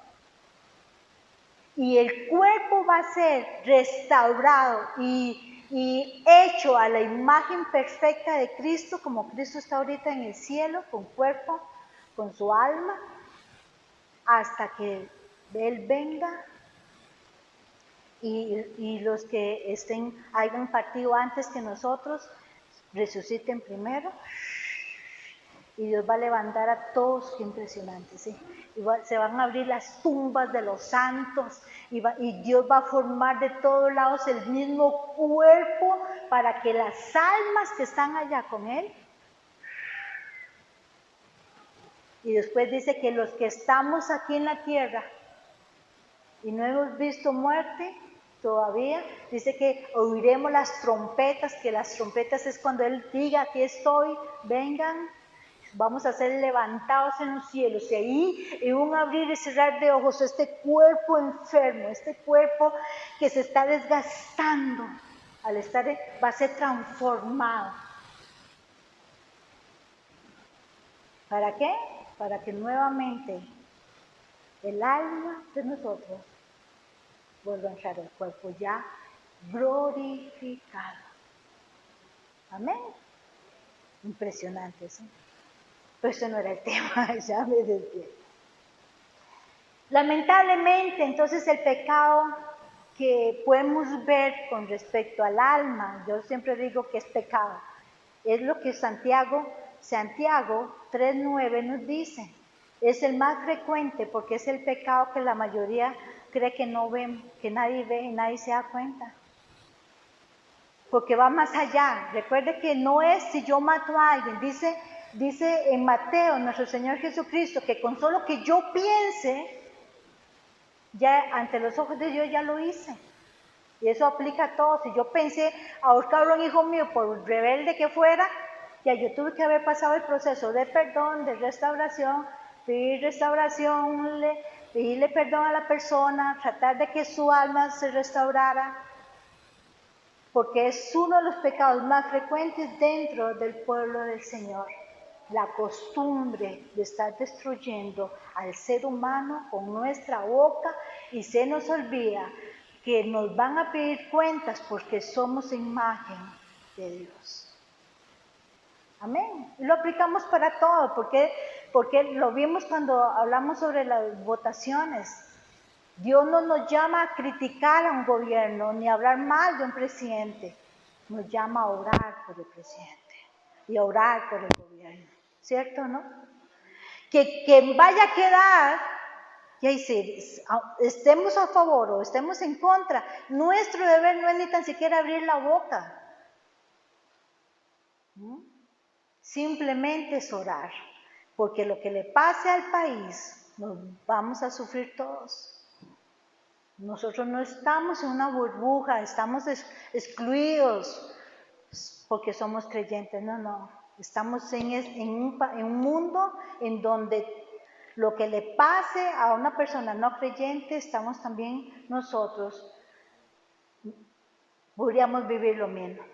Y el cuerpo va a ser restaurado y hecho a la imagen perfecta de Cristo, como Cristo está ahorita en el cielo, con cuerpo, con su alma, hasta que Él venga y los que hayan partido antes que nosotros, resuciten primero. Y Dios va a levantar a todos, qué impresionante, ¿sí? Se van a abrir las tumbas de los santos y Dios va a formar de todos lados el mismo cuerpo para que las almas que están allá con Él Y después dice que los que estamos aquí en la tierra y no hemos visto muerte todavía, dice que oiremos las trompetas, que las trompetas es cuando Él diga, aquí estoy, vengan, vamos a ser levantados en los cielos. Y ahí, en un abrir y cerrar de ojos, este cuerpo enfermo, este cuerpo que se está desgastando, al estar, va a ser transformado. ¿Para qué? Para que nuevamente el alma de nosotros vuelva a entrar al cuerpo ya glorificado. Amén. Impresionante, ¿sí? Pero eso no era el tema, ya me desvié. Lamentablemente, entonces el pecado que podemos ver con respecto al alma, yo siempre digo que es pecado, es lo que Santiago 3:9 nos dice. Es el más frecuente porque es el pecado que la mayoría cree que no ven, que nadie ve y nadie se da cuenta. Porque va más allá. Recuerde que no es si yo mato a alguien. Dice en Mateo nuestro Señor Jesucristo que con solo que yo piense, ya ante los ojos de Dios ya lo hice. Y eso aplica a todos. Si yo pensé ahorcar a un hijo mío por rebelde que fuera, ya yo tuve que haber pasado el proceso de perdón, de restauración, pedir restauración, pedirle perdón a la persona, tratar de que su alma se restaurara, porque es uno de los pecados más frecuentes dentro del pueblo del Señor. La costumbre de estar destruyendo al ser humano con nuestra boca, y se nos olvida que nos van a pedir cuentas porque somos imagen de Dios. Amén. Lo aplicamos para todo, porque lo vimos cuando hablamos sobre las votaciones. Dios no nos llama a criticar a un gobierno ni a hablar mal de un presidente. Nos llama a orar por el presidente y a orar por el gobierno. ¿Cierto, no? Que vaya a quedar, y ahí sí, estemos a favor o estemos en contra, nuestro deber no es ni tan siquiera abrir la boca. Simplemente es orar, porque lo que le pase al país, nos vamos a sufrir todos. Nosotros no estamos en una burbuja, estamos excluidos porque somos creyentes, no. Estamos en un mundo en donde lo que le pase a una persona no creyente, estamos también nosotros, podríamos vivir lo mismo.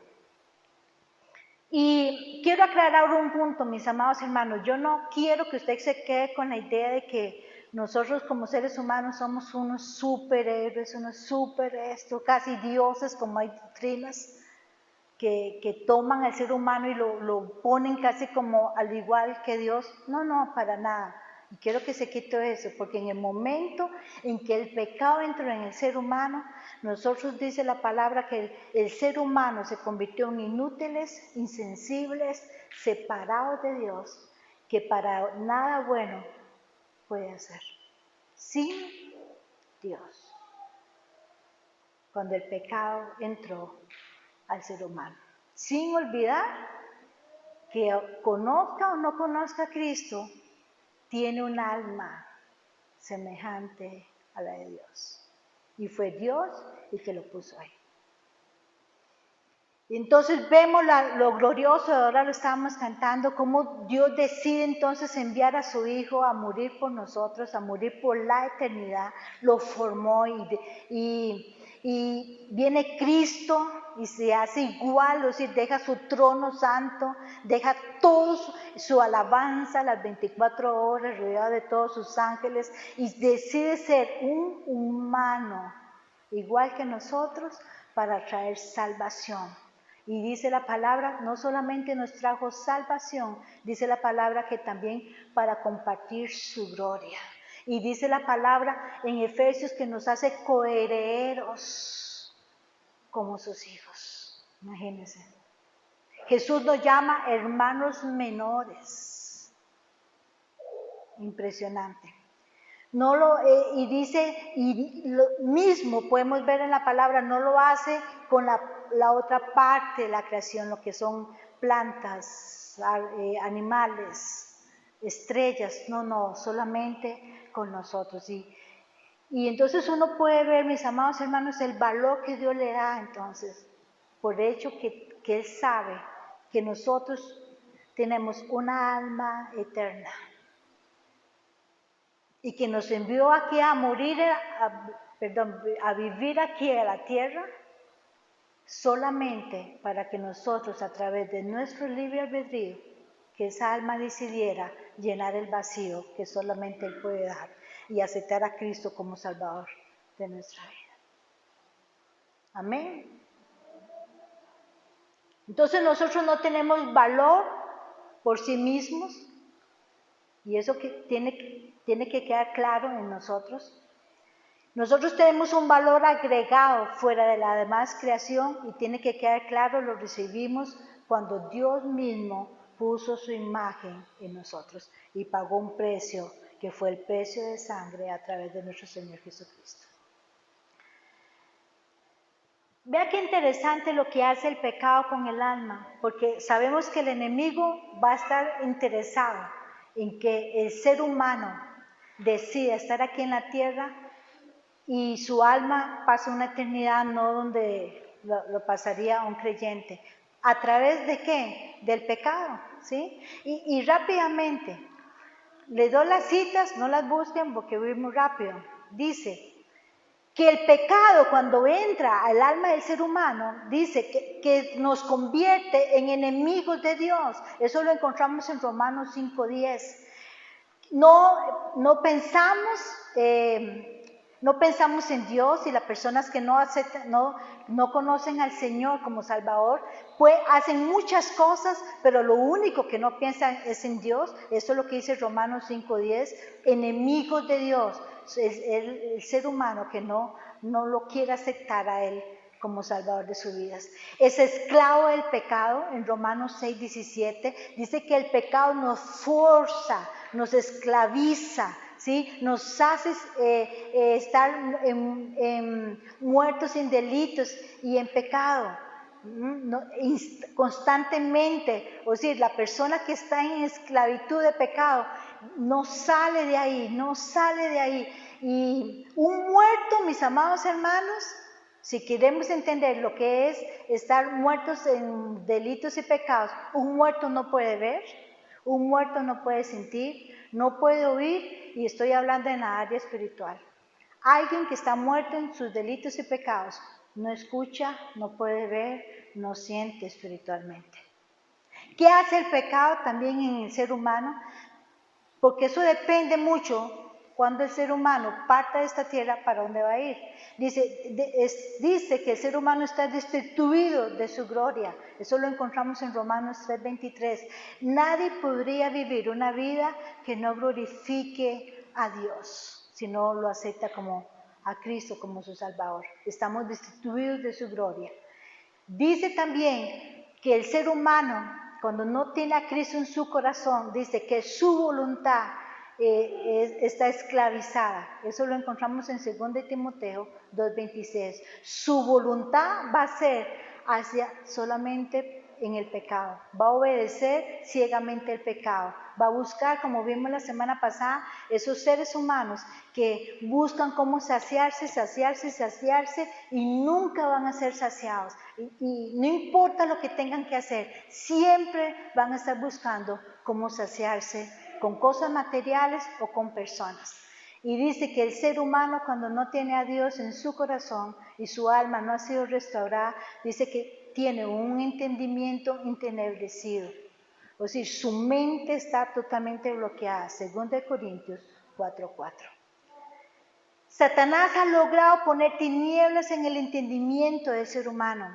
Y quiero aclarar un punto, mis amados hermanos. Yo no quiero que usted se quede con la idea de que nosotros como seres humanos somos unos superhéroes, casi dioses, como hay doctrinas que toman al ser humano y lo ponen casi como al igual que Dios. No, para nada. Y quiero que se quite eso, porque en el momento en que el pecado entró en el ser humano, nosotros dice la palabra que el ser humano se convirtió en inútiles, insensibles, separados de Dios, que para nada bueno puede hacer. Sin Dios. Cuando el pecado entró al ser humano. Sin olvidar que conozca o no conozca a Cristo, tiene un alma semejante a la de Dios. Y fue Dios el que lo puso ahí. Entonces vemos lo glorioso, ahora lo estábamos cantando, cómo Dios decide entonces enviar a su Hijo a morir por nosotros, a morir por la eternidad. Lo formó y viene Cristo y se hace igual, es decir, deja su trono santo, deja toda su alabanza, las 24 horas, rodeado de todos sus ángeles, y decide ser un humano, igual que nosotros, para traer salvación. Y dice la palabra, no solamente nos trajo salvación, dice la palabra que también para compartir su gloria. Y dice la palabra en Efesios que nos hace coherederos como sus hijos. Imagínense. Jesús nos llama hermanos menores. Impresionante. Y dice, y lo mismo podemos ver en la palabra, no lo hace con la otra parte de la creación, lo que son plantas, animales, estrellas, no, solamente con nosotros. Y entonces uno puede ver, mis amados hermanos, el valor que Dios le da entonces, por hecho que Él sabe que nosotros tenemos una alma eterna y que nos envió aquí a morir, a vivir aquí a la tierra, solamente para que nosotros a través de nuestro libre albedrío, que esa alma decidiera llenar el vacío que solamente Él puede dar y aceptar a Cristo como Salvador de nuestra vida. Amén. Entonces nosotros no tenemos valor por sí mismos, y eso que tiene que quedar claro en nosotros. Nosotros tenemos un valor agregado fuera de la demás creación y tiene que quedar claro, lo recibimos cuando Dios mismo puso su imagen en nosotros y pagó un precio que fue el precio de sangre a través de nuestro Señor Jesucristo. Vea qué interesante lo que hace el pecado con el alma, porque sabemos que el enemigo va a estar interesado en que el ser humano decida estar aquí en la tierra y su alma pasa una eternidad no donde lo pasaría un creyente. ¿A través de qué? Del pecado, ¿sí? Y rápidamente, les doy las citas, no las busquen porque voy muy rápido. Dice que el pecado cuando entra al alma del ser humano, dice que nos convierte en enemigos de Dios. Eso lo encontramos en Romanos 5:10. No pensamos en Dios, y las personas que no conocen al Señor como Salvador, pues hacen muchas cosas, pero lo único que no piensan es en Dios. Eso es lo que dice Romanos 5:10, enemigos de Dios. Es el ser humano que no lo quiere aceptar a Él como Salvador de sus vidas. Es esclavo del pecado. En Romanos 6:17 dice que el pecado nos forza, nos esclaviza, ¿sí? Nos hace estar muertos en delitos y en pecado. Constantemente, o sea, la persona que está en esclavitud de pecado no sale de ahí. Y un muerto, mis amados hermanos, si queremos entender lo que es estar muertos en delitos y pecados, un muerto no puede ver, un muerto no puede sentir, no puede oír, y estoy hablando en la área espiritual. Alguien que está muerto en sus delitos y pecados no escucha, no puede ver, no siente espiritualmente. ¿Qué hace el pecado también en el ser humano? Porque eso depende mucho cuando el ser humano parta de esta tierra, ¿para dónde va a ir? Dice que el ser humano está destituido de su gloria. Eso lo encontramos en Romanos 3:23. Nadie podría vivir una vida que no glorifique a Dios, si no lo acepta como a Cristo como su Salvador. Estamos destituidos de su gloria. Dice también que el ser humano, cuando no tiene a Cristo en su corazón, dice que su voluntad está esclavizada. Eso lo encontramos en 2 Timoteo 2:26. Su voluntad va a ser hacia solamente en el pecado. Va a obedecer ciegamente el pecado. Va a buscar, como vimos la semana pasada, esos seres humanos que buscan cómo saciarse y nunca van a ser saciados. Y no importa lo que tengan que hacer, siempre van a estar buscando cómo saciarse con cosas materiales o con personas. Y dice que el ser humano, cuando no tiene a Dios en su corazón y su alma no ha sido restaurada, dice que tiene un entendimiento entenebrecido. O sea, su mente está totalmente bloqueada, 2 Corintios 4:4. Satanás ha logrado poner tinieblas en el entendimiento del ser humano.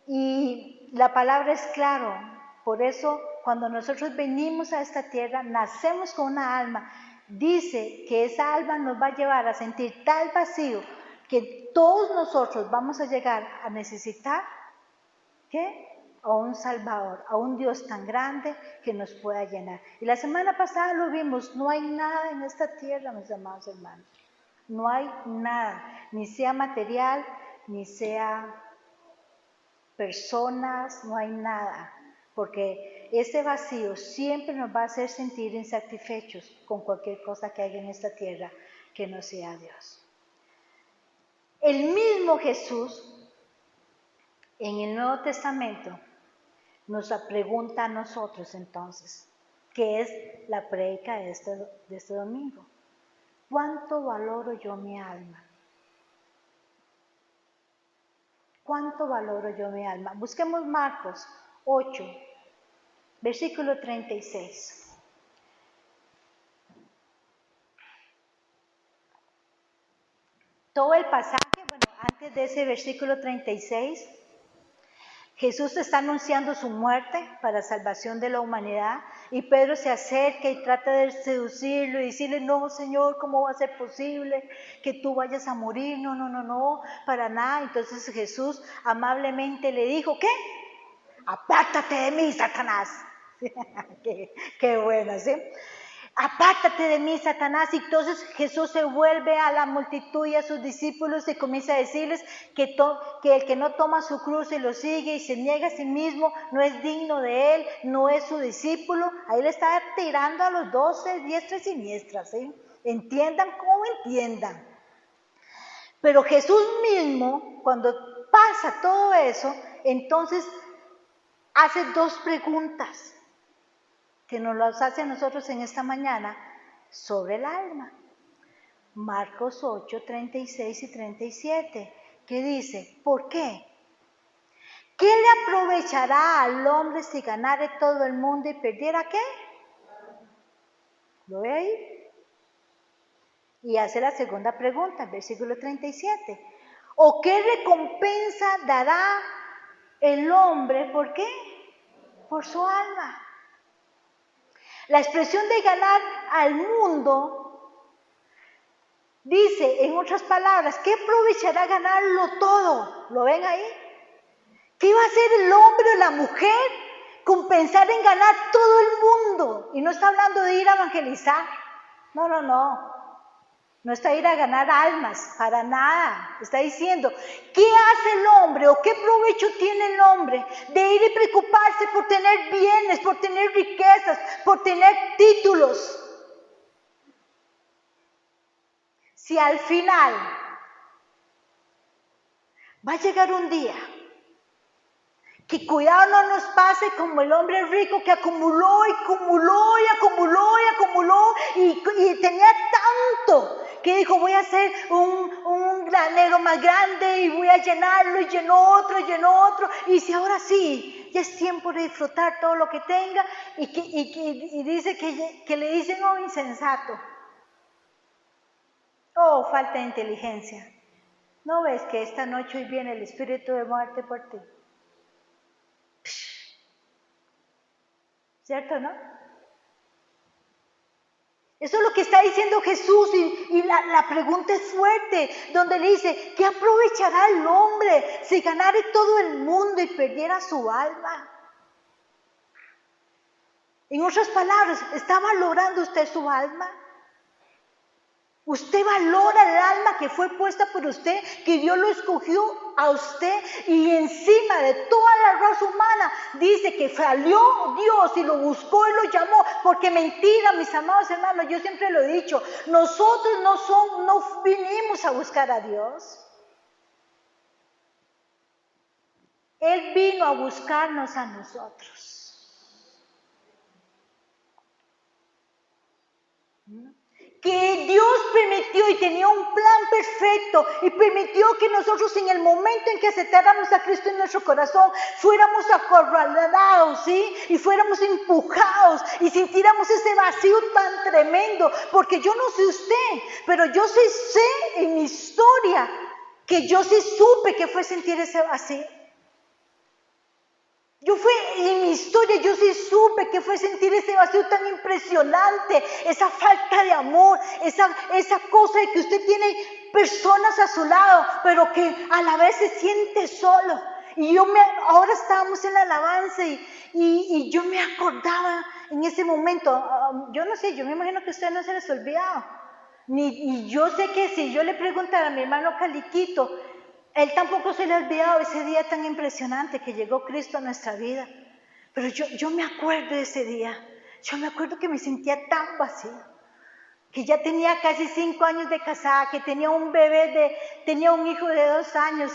Y la palabra es claro. Por eso, cuando nosotros venimos a esta tierra, nacemos con una alma. Dice que esa alma nos va a llevar a sentir tal vacío que todos nosotros vamos a llegar a necesitar, ¿qué? A un Salvador, a un Dios tan grande que nos pueda llenar. Y la semana pasada lo vimos, no hay nada en esta tierra, mis amados hermanos. No hay nada, ni sea material, ni sea personas, no hay nada. porque ese vacío siempre nos va a hacer sentir insatisfechos con cualquier cosa que haya en esta tierra que no sea Dios. El mismo Jesús en el Nuevo Testamento nos pregunta a nosotros entonces, ¿qué es la prédica de este domingo? ¿Cuánto valoro yo mi alma? ¿Cuánto valoro yo mi alma? Busquemos Marcos 8, versículo 36. Todo el pasaje, antes de ese versículo 36, Jesús está anunciando su muerte para salvación de la humanidad y Pedro se acerca y trata de seducirlo y decirle, no, Señor, ¿cómo va a ser posible que tú vayas a morir? No, para nada. Entonces Jesús amablemente le dijo, ¿qué? Apártate de mí, Satanás. qué bueno, ¿sí? Apártate de mí, Satanás. Y entonces Jesús se vuelve a la multitud y a sus discípulos y comienza a decirles que el que no toma su cruz y lo sigue y se niega a sí mismo no es digno de él, no es su discípulo. Ahí le está tirando a los 12, diestra y siniestra, ¿sí? Entiendan como entiendan. Pero Jesús mismo, cuando pasa todo eso, entonces hace dos preguntas que nos las hace a nosotros en esta mañana sobre el alma. Marcos 8, 36 y 37, que dice, ¿por qué? ¿Qué le aprovechará al hombre si ganare todo el mundo y perdiera qué? ¿Lo ve ahí? Y hace la segunda pregunta, versículo 37. ¿O qué recompensa dará el hombre? ¿Por qué? Por su alma. La expresión de ganar al mundo dice, en otras palabras, ¿qué aprovechará ganarlo todo? ¿Lo ven ahí? ¿Qué va a hacer el hombre o la mujer con pensar en ganar todo el mundo? Y no está hablando de ir a evangelizar. No. No está ir a ganar almas, para nada. Está diciendo, ¿qué hace el hombre o qué provecho tiene el hombre de ir y preocuparse por tener bienes, por tener riquezas, por tener títulos? Si al final va a llegar un día que cuidado no nos pase como el hombre rico que acumuló y tenía tanto que dijo, voy a hacer un granero más grande y voy a llenarlo y llenó otro y si ahora sí, ya es tiempo de disfrutar todo lo que tenga y dice que le dicen, oh, insensato, oh, falta de inteligencia, ¿no ves que esta noche hoy viene el espíritu de muerte por ti? ¿Cierto, no? Eso es lo que está diciendo Jesús y la pregunta es fuerte, donde le dice, ¿qué aprovechará el hombre si ganare todo el mundo y perdiera su alma? En otras palabras, ¿está valorando usted su alma? ¿Usted valora el alma que fue puesta por usted, que Dios lo escogió a usted y encima de toda la raza humana dice que salió Dios y lo buscó y lo llamó? Porque mentira, mis amados hermanos, yo siempre lo he dicho, nosotros no vinimos a buscar a Dios. Él vino a buscarnos a nosotros. Que Dios permitió y tenía un plan perfecto y permitió que nosotros en el momento en que aceptáramos a Cristo en nuestro corazón fuéramos acorralados, ¿sí? Y fuéramos empujados y sintiéramos ese vacío tan tremendo, porque yo no sé usted, pero yo sí sé en mi historia que yo sí supe que fue sentir ese vacío. En mi historia yo sí supe que fue sentir ese vacío tan impresionante, esa falta de amor, esa cosa de que usted tiene personas a su lado, pero que a la vez se siente solo. Y ahora estábamos en la alabanza y yo me acordaba en ese momento, yo no sé, yo me imagino que a usted no se les ha olvidado. Y yo sé que si yo le preguntara a mi hermano Caliquito, él tampoco se le ha olvidado ese día tan impresionante que llegó Cristo a nuestra vida. Pero yo me acuerdo de ese día. Yo me acuerdo que me sentía tan vacía. Que ya tenía casi 5 años de casada, que tenía un tenía un hijo de 2 años,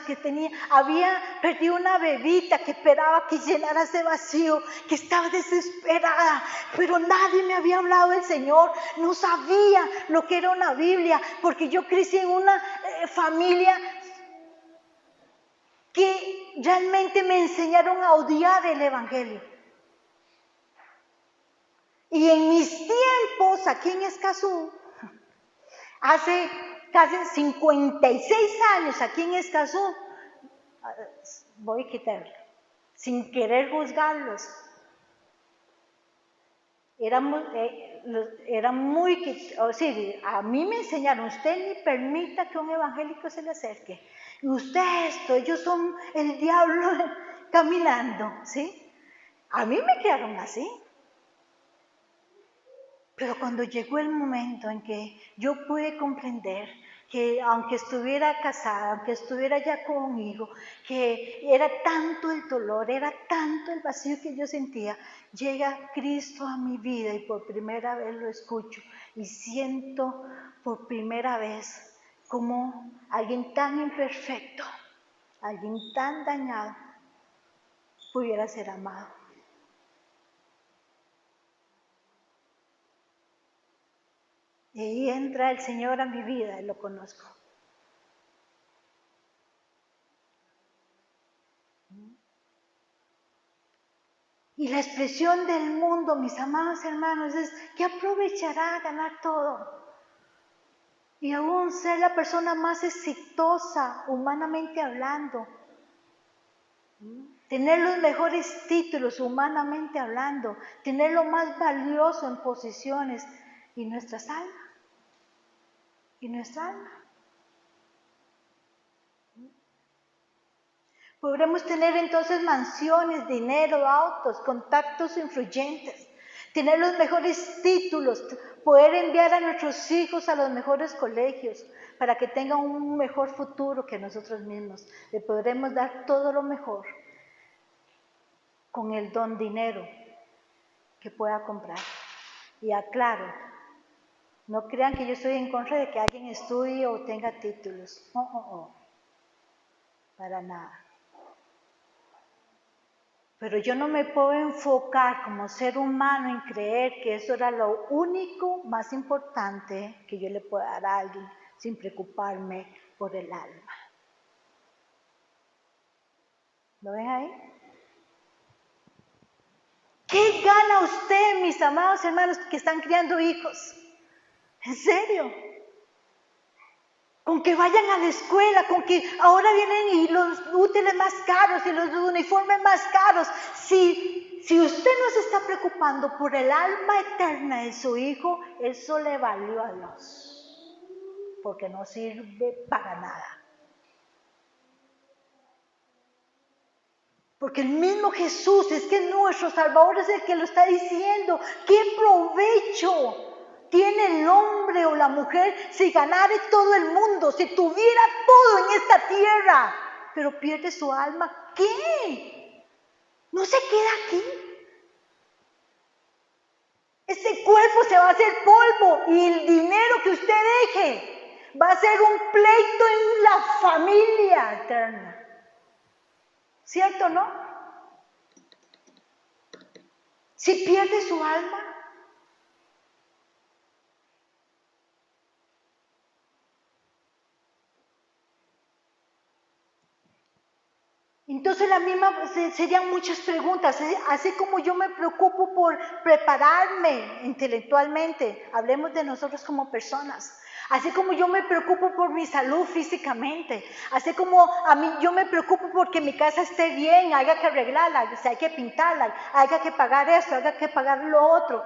había perdido una bebita, que esperaba que llenara ese vacío, que estaba desesperada, pero nadie me había hablado del Señor, no sabía lo que era una Biblia, porque yo crecí en una familia que realmente me enseñaron a odiar el Evangelio. Y en mis tiempos, aquí en Escazú, hace casi 56 años aquí en Escazú, voy a quitarlo, sin querer juzgarlos, a mí me enseñaron, usted ni permita que un evangélico se le acerque, y usted ellos son el diablo caminando, ¿sí? A mí me quedaron así. Pero cuando llegó el momento en que yo pude comprender que aunque estuviera casada, aunque estuviera ya con un hijo, que era tanto el dolor, era tanto el vacío que yo sentía, llega Cristo a mi vida y por primera vez lo escucho y siento por primera vez como alguien tan imperfecto, alguien tan dañado, pudiera ser amado. Y ahí entra el Señor a mi vida y lo conozco. Y la expresión del mundo, mis amados hermanos, es que aprovechará ganar todo. Y aún ser la persona más exitosa, humanamente hablando. Tener los mejores títulos, humanamente hablando. Tener lo más valioso en posiciones. Y nuestras almas. Y nuestra alma. Podremos tener entonces mansiones, dinero, autos, contactos influyentes, tener los mejores títulos, poder enviar a nuestros hijos a los mejores colegios para que tengan un mejor futuro que nosotros mismos. Le podremos dar todo lo mejor con el don dinero que pueda comprar. Y aclaro, no crean que yo estoy en contra de que alguien estudie o tenga títulos. Para nada. Pero yo no me puedo enfocar como ser humano en creer que eso era lo único más importante que yo le pueda dar a alguien sin preocuparme por el alma. ¿Lo ven ahí? ¿Qué gana usted, mis amados hermanos que están criando hijos? ¿En serio? Con que vayan a la escuela, con que ahora vienen y los útiles más caros y los uniformes más caros. Si usted no se está preocupando por el alma eterna de su hijo, eso le valió a Dios, porque no sirve para nada. Porque el mismo Jesús, es que nuestro Salvador es el que lo está diciendo. ¿Qué provecho tiene el hombre o la mujer si ganare todo el mundo, si tuviera todo en esta tierra, pero pierde su alma? ¿Qué? ¿No se queda aquí? Ese cuerpo se va a hacer polvo y el dinero que usted deje va a ser un pleito en la familia eterna. ¿Cierto o no? Si pierde su alma. Entonces serían muchas preguntas, así como yo me preocupo por prepararme intelectualmente, hablemos de nosotros como personas, así como yo me preocupo por mi salud físicamente, así como yo me preocupo porque mi casa esté bien, haya que arreglarla, si hay que pintarla, haya que pagar esto, haya que pagar lo otro,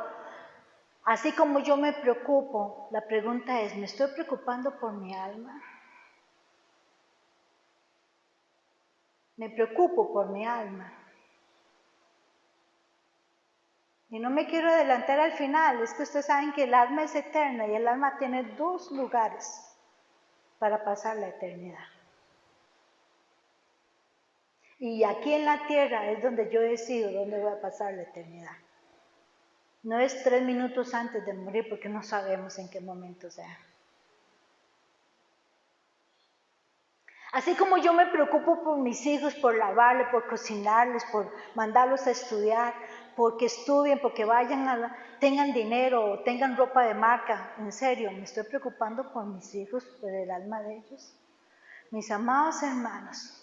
así como yo me preocupo, la pregunta es, ¿me estoy preocupando por mi alma? Me preocupo por mi alma. Y no me quiero adelantar al final, es que ustedes saben que el alma es eterna y el alma tiene 2 lugares para pasar la eternidad. Y aquí en la tierra es donde yo decido dónde voy a pasar la eternidad. No es 3 minutos antes de morir porque no sabemos en qué momento sea. Así como yo me preocupo por mis hijos, por lavarles, por cocinarles, por mandarlos a estudiar, porque estudien, porque tengan dinero o tengan ropa de marca. En serio, me estoy preocupando por mis hijos, por el alma de ellos. Mis amados hermanos,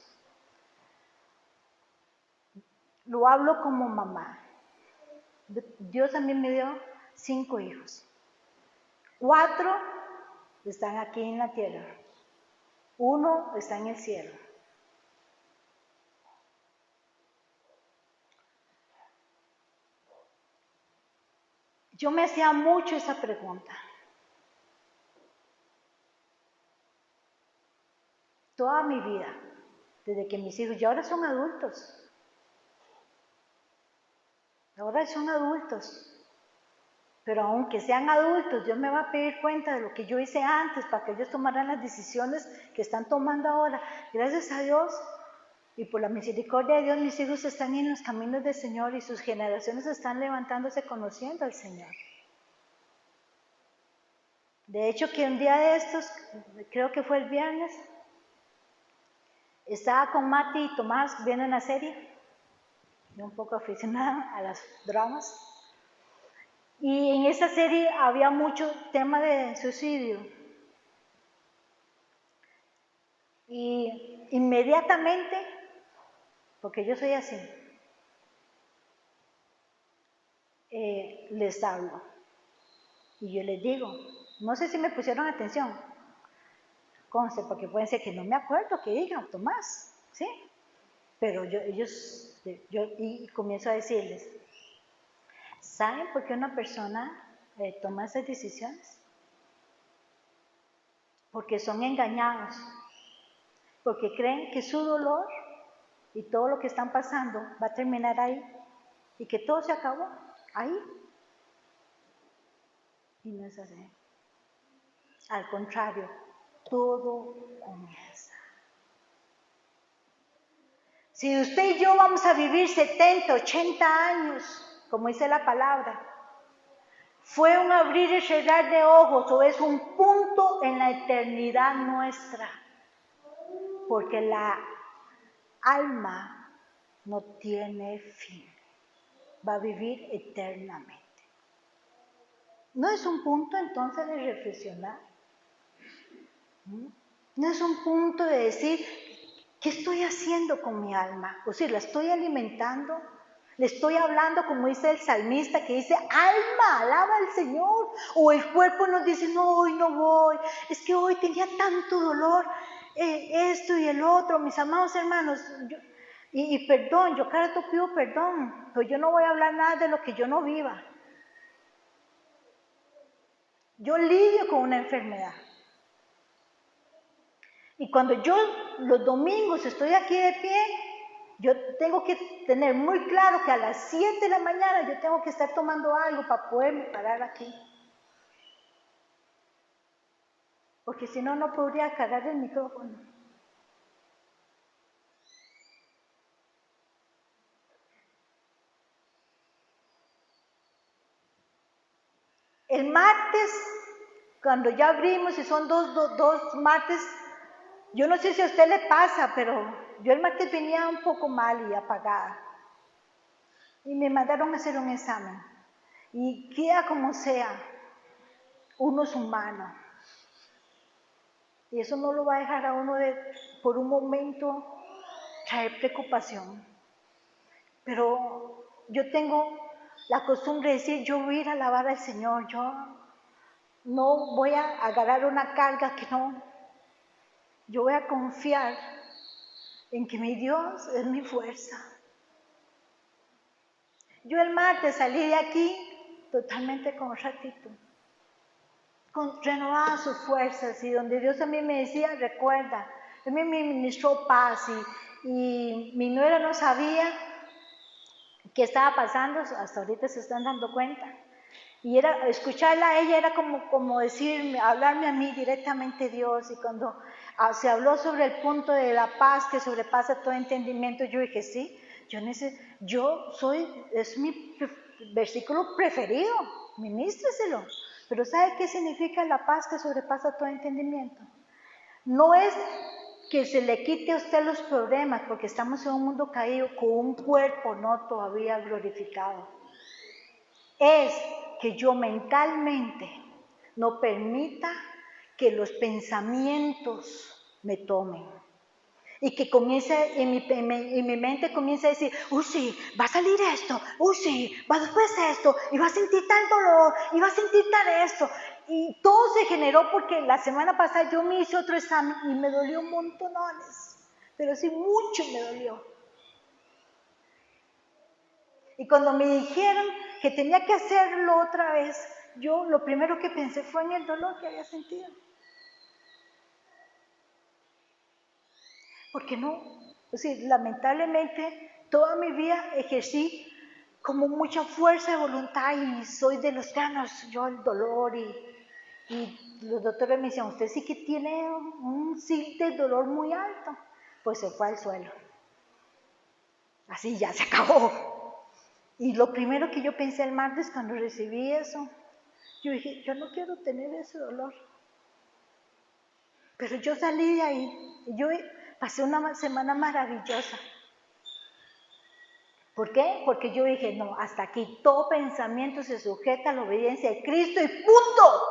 lo hablo como mamá. Dios a mí me dio 5 hijos. 4 están aquí en la tierra. 1 está en el cielo. Yo me hacía mucho esa pregunta. Toda mi vida, desde que mis hijos, y ahora son adultos. Ahora son adultos. Pero aunque sean adultos, Dios me va a pedir cuenta de lo que yo hice antes para que ellos tomaran las decisiones que están tomando ahora. Gracias a Dios y por la misericordia de Dios, mis hijos están en los caminos del Señor y sus generaciones están levantándose conociendo al Señor. De hecho, que un día de estos, creo que fue el viernes, estaba con Mati y Tomás viendo una serie. Yo un poco aficionada a las dramas. Y en esa serie había mucho tema de suicidio. Y inmediatamente, porque yo soy así, les hablo. Y yo les digo, no sé si me pusieron atención, conste, porque pueden ser que no me acuerdo que digan, Tomás, ¿sí? Pero yo comienzo a decirles, ¿saben por qué una persona toma esas decisiones? Porque son engañados, porque creen que su dolor y todo lo que están pasando va a terminar ahí y que todo se acabó ahí. Y no es así. Al contrario, todo comienza. Si usted y yo vamos a vivir 70, 80 años, como dice la palabra, ¿fue un abrir y cerrar de ojos o es un punto en la eternidad nuestra? Porque la alma no tiene fin, va a vivir eternamente. ¿No es un punto entonces de reflexionar? ¿No es un punto de decir, ¿qué estoy haciendo con mi alma? O sea, ¿la estoy alimentando? ¿Le estoy hablando como dice el salmista que dice, alma, alaba al Señor? O el cuerpo nos dice, no, hoy no voy, es que hoy tenía tanto dolor, esto y el otro, mis amados hermanos. Y perdón, yo cada rato pido perdón, pero yo no voy a hablar nada de lo que yo no viva. Yo lidio con una enfermedad. Y cuando yo los domingos estoy aquí de pie, yo tengo que tener muy claro que a las 7 de la mañana yo tengo que estar tomando algo para poderme parar aquí. Porque si no, no podría cargar el micrófono. El martes, cuando ya abrimos y son dos martes, yo no sé si a usted le pasa, pero yo el martes venía un poco mal y apagada. Y me mandaron a hacer un examen. Y queda como sea, uno es humano. Y eso no lo va a dejar a uno por un momento traer preocupación. Pero yo tengo la costumbre de decir, yo voy a ir a alabar al Señor, yo no voy a agarrar una carga que no. Yo voy a confiar en que mi Dios es mi fuerza. Yo el martes salí de aquí totalmente con ratito, con renovadas sus fuerzas, y donde Dios a mí me decía, recuerda, Él me ministró paz y mi nuera no sabía qué estaba pasando, hasta ahorita se están dando cuenta. Y escucharla a ella era como decirme, hablarme a mí directamente Dios. Y cuando Se habló sobre el punto de la paz que sobrepasa todo entendimiento. Yo dije, sí, es mi versículo preferido, ministreselo. Pero ¿sabe qué significa la paz que sobrepasa todo entendimiento? No es que se le quite a usted los problemas, porque estamos en un mundo caído con un cuerpo no todavía glorificado. Es que yo mentalmente no permita que los pensamientos me tomen. Y que comience, en mi mente comience a decir, sí, va a salir esto, sí, va después esto, y va a sentir tal dolor, y va a sentir tal esto. Y todo se generó porque la semana pasada yo me hice otro examen y me dolió un montonones, pero sí mucho me dolió. Y cuando me dijeron que tenía que hacerlo otra vez, yo lo primero que pensé fue en el dolor que había sentido. Porque no, lamentablemente toda mi vida ejercí como mucha fuerza de voluntad y soy de los ganos, yo el dolor y los doctores me decían, usted sí que tiene un síntoma de dolor muy alto. Pues se fue al suelo. Así ya se acabó. Y lo primero que yo pensé el martes cuando recibí eso, yo dije, yo no quiero tener ese dolor. Pero yo salí de ahí y yo pasé una semana maravillosa. ¿Por qué? Porque yo dije, no, hasta aquí todo pensamiento se sujeta a la obediencia de Cristo y punto.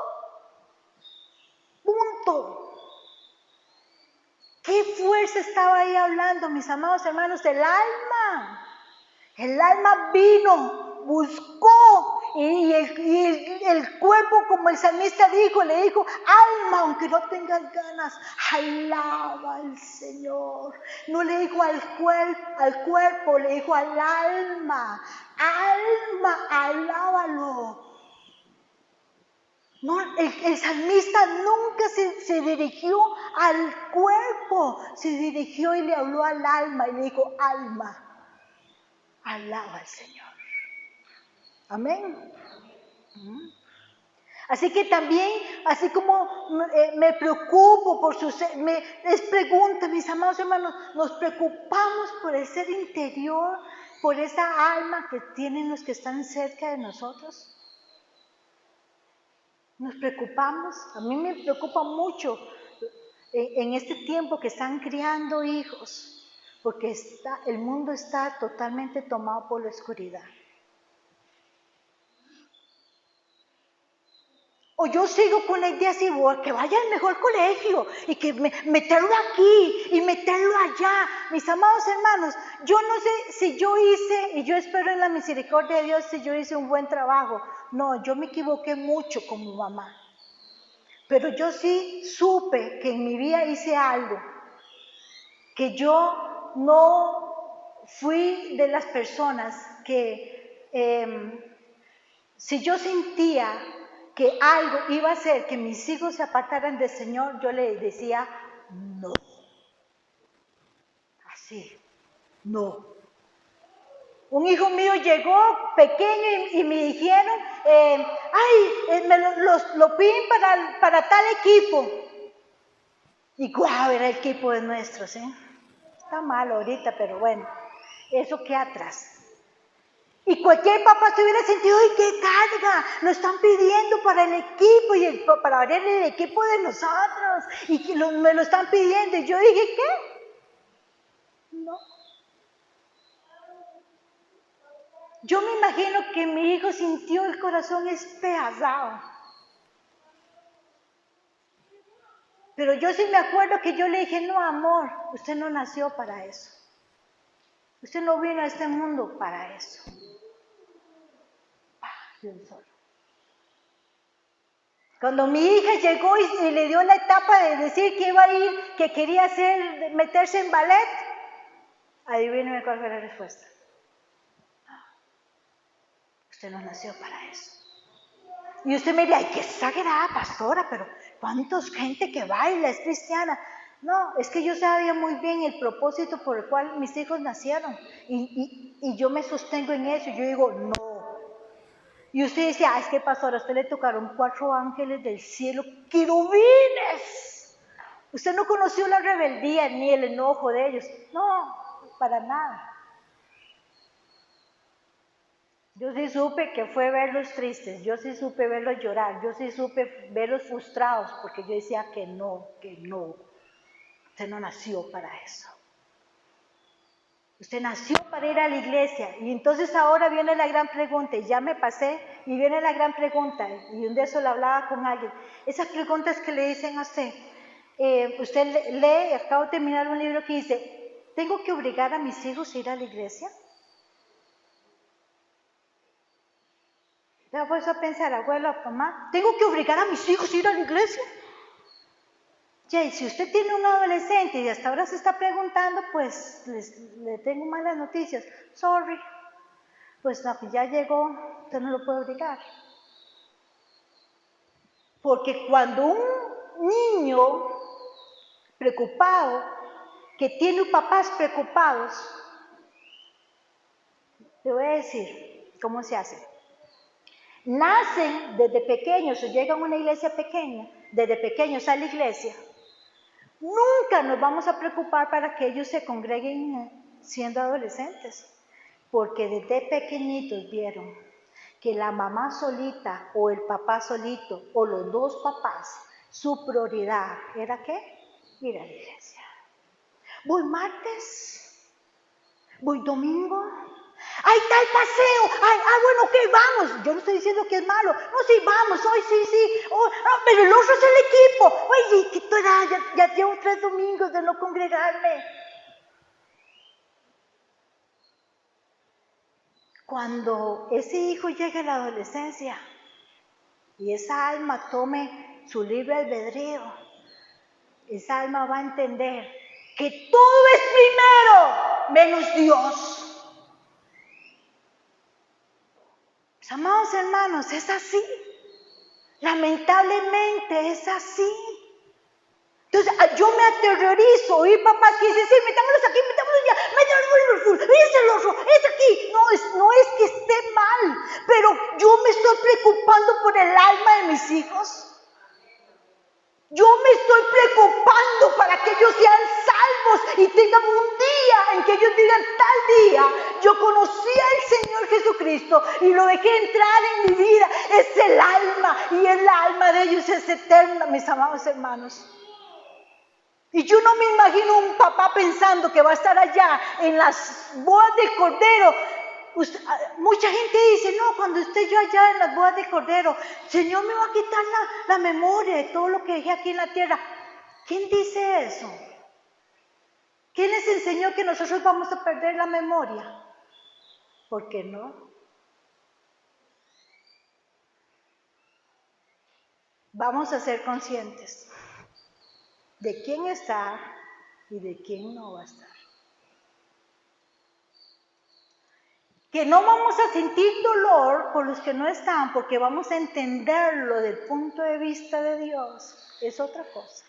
Punto. ¿Qué fuerza estaba ahí hablando, mis amados hermanos? El alma. El alma vino, buscó y el cuerpo, como el salmista dijo, le dijo, alma, aunque no tengas ganas, alaba al Señor. No le dijo al cuerpo, le dijo al alma, alábalo. No, el salmista nunca se dirigió al cuerpo, se dirigió y le habló al alma y le dijo, alma, alaba al Señor. Amén. Así que también, así como me preocupo por les pregunto, mis amados hermanos, nos preocupamos por el ser interior, por esa alma que tienen los que están cerca de nosotros. Nos preocupamos, a mí me preocupa mucho en este tiempo que están criando hijos, porque el mundo está totalmente tomado por la oscuridad. O yo sigo con la idea así, que vaya al mejor colegio y que meterlo aquí y meterlo allá. Mis amados hermanos, yo no sé si yo hice, y yo espero en la misericordia de Dios si yo hice un buen trabajo. No, yo me equivoqué mucho como mamá. Pero yo sí supe que en mi vida hice algo, que yo no fui de las personas que si yo sentía que algo iba a hacer que mis hijos se apartaran del Señor, yo le decía, no. Así, no. Un hijo mío llegó pequeño y me dijeron, me lo piden para tal equipo. Y guau, era el equipo de nuestros, ¿eh? Está mal ahorita, pero bueno, eso queda atrás. Y cualquier papá se hubiera sentido, ¡ay, qué carga! Lo están pidiendo para el equipo y para abrir el equipo de nosotros. Y que me lo están pidiendo. Y yo dije, ¿qué? No. Yo me imagino que mi hijo sintió el corazón despedazado. Pero yo sí me acuerdo que yo le dije, no, amor, usted no nació para eso. Usted no vino a este mundo para eso. Solo. Cuando mi hija llegó y le dio la etapa de decir que iba a ir, que quería meterse en ballet, adivíneme cuál fue la respuesta. Usted no nació para eso. Y usted me diría, ay, qué exagerada, pastora, pero ¿cuántos gente que baila es cristiana? No, es que yo sabía muy bien el propósito por el cual mis hijos nacieron. Y yo me sostengo en eso. Y yo digo, no. Y usted dice, es que pastora, a usted le tocaron 4 ángeles del cielo, querubines, Usted no conoció la rebeldía ni el enojo de ellos. No, para nada. Yo sí supe que fue verlos tristes, yo sí supe verlos llorar, yo sí supe verlos frustrados, porque yo decía que no, usted no nació para eso. Usted nació para ir a la iglesia, y entonces ahora viene la gran pregunta, y ya me pasé, y viene la gran pregunta, y un día eso lo hablaba con alguien, esas preguntas que le dicen a usted, usted lee, acabo de terminar un libro que dice, ¿tengo que obligar a mis hijos a ir a la iglesia? ¿Te vas a pensar, abuelo, mamá, tengo que obligar a mis hijos a ir a la iglesia? Ya, y si usted tiene un adolescente y hasta ahora se está preguntando, pues le tengo malas noticias. Sorry, pues no, ya llegó, usted no lo puede obligar. Porque cuando un niño preocupado, que tiene papás preocupados, le voy a decir cómo se hace. Nacen desde pequeños o llegan a una iglesia pequeña, desde pequeños a la iglesia. Nunca nos vamos a preocupar para que ellos se congreguen siendo adolescentes, porque desde pequeñitos vieron que la mamá solita o el papá solito o los dos papás, su prioridad era ¿qué? Ir a la iglesia. Voy martes, voy domingo, ¡ay, tal paseo! ¡Ay, bueno, ok, vamos! Yo no estoy diciendo que es malo. No, sí, vamos, hoy sí. Oh, pero el otro es el equipo. Oye, ¿qué tal? Ya llevo 3 domingos de no congregarme. Cuando ese hijo llegue a la adolescencia y esa alma tome su libre albedrío, esa alma va a entender que todo es primero menos Dios. Mis amados hermanos, es así. Lamentablemente es así. Entonces yo me aterrorizo oír papás que dicen, sí, metámonos aquí, metámonos allá, metámonos, es el otro, es aquí. No es que esté mal, pero yo me estoy preocupando por el alma de mis hijos. Yo me estoy preocupando para que ellos sean salvos y tengan un día en que ellos digan, tal día yo conocí al Señor Jesucristo y lo dejé entrar en mi vida. Es el alma y el alma de ellos es eterna, mis amados hermanos. Y yo no me imagino un papá pensando que va a estar allá en las bodas del Cordero. Mucha gente dice, no, cuando esté yo allá en las bodas de Cordero, Señor me va a quitar la memoria de todo lo que dejé aquí en la tierra. ¿Quién dice eso? ¿Quién les enseñó que nosotros vamos a perder la memoria? ¿Por qué no? Vamos a ser conscientes de quién está y de quién no va a estar. Que no vamos a sentir dolor por los que no están, porque vamos a entenderlo desde el punto de vista de Dios, es otra cosa.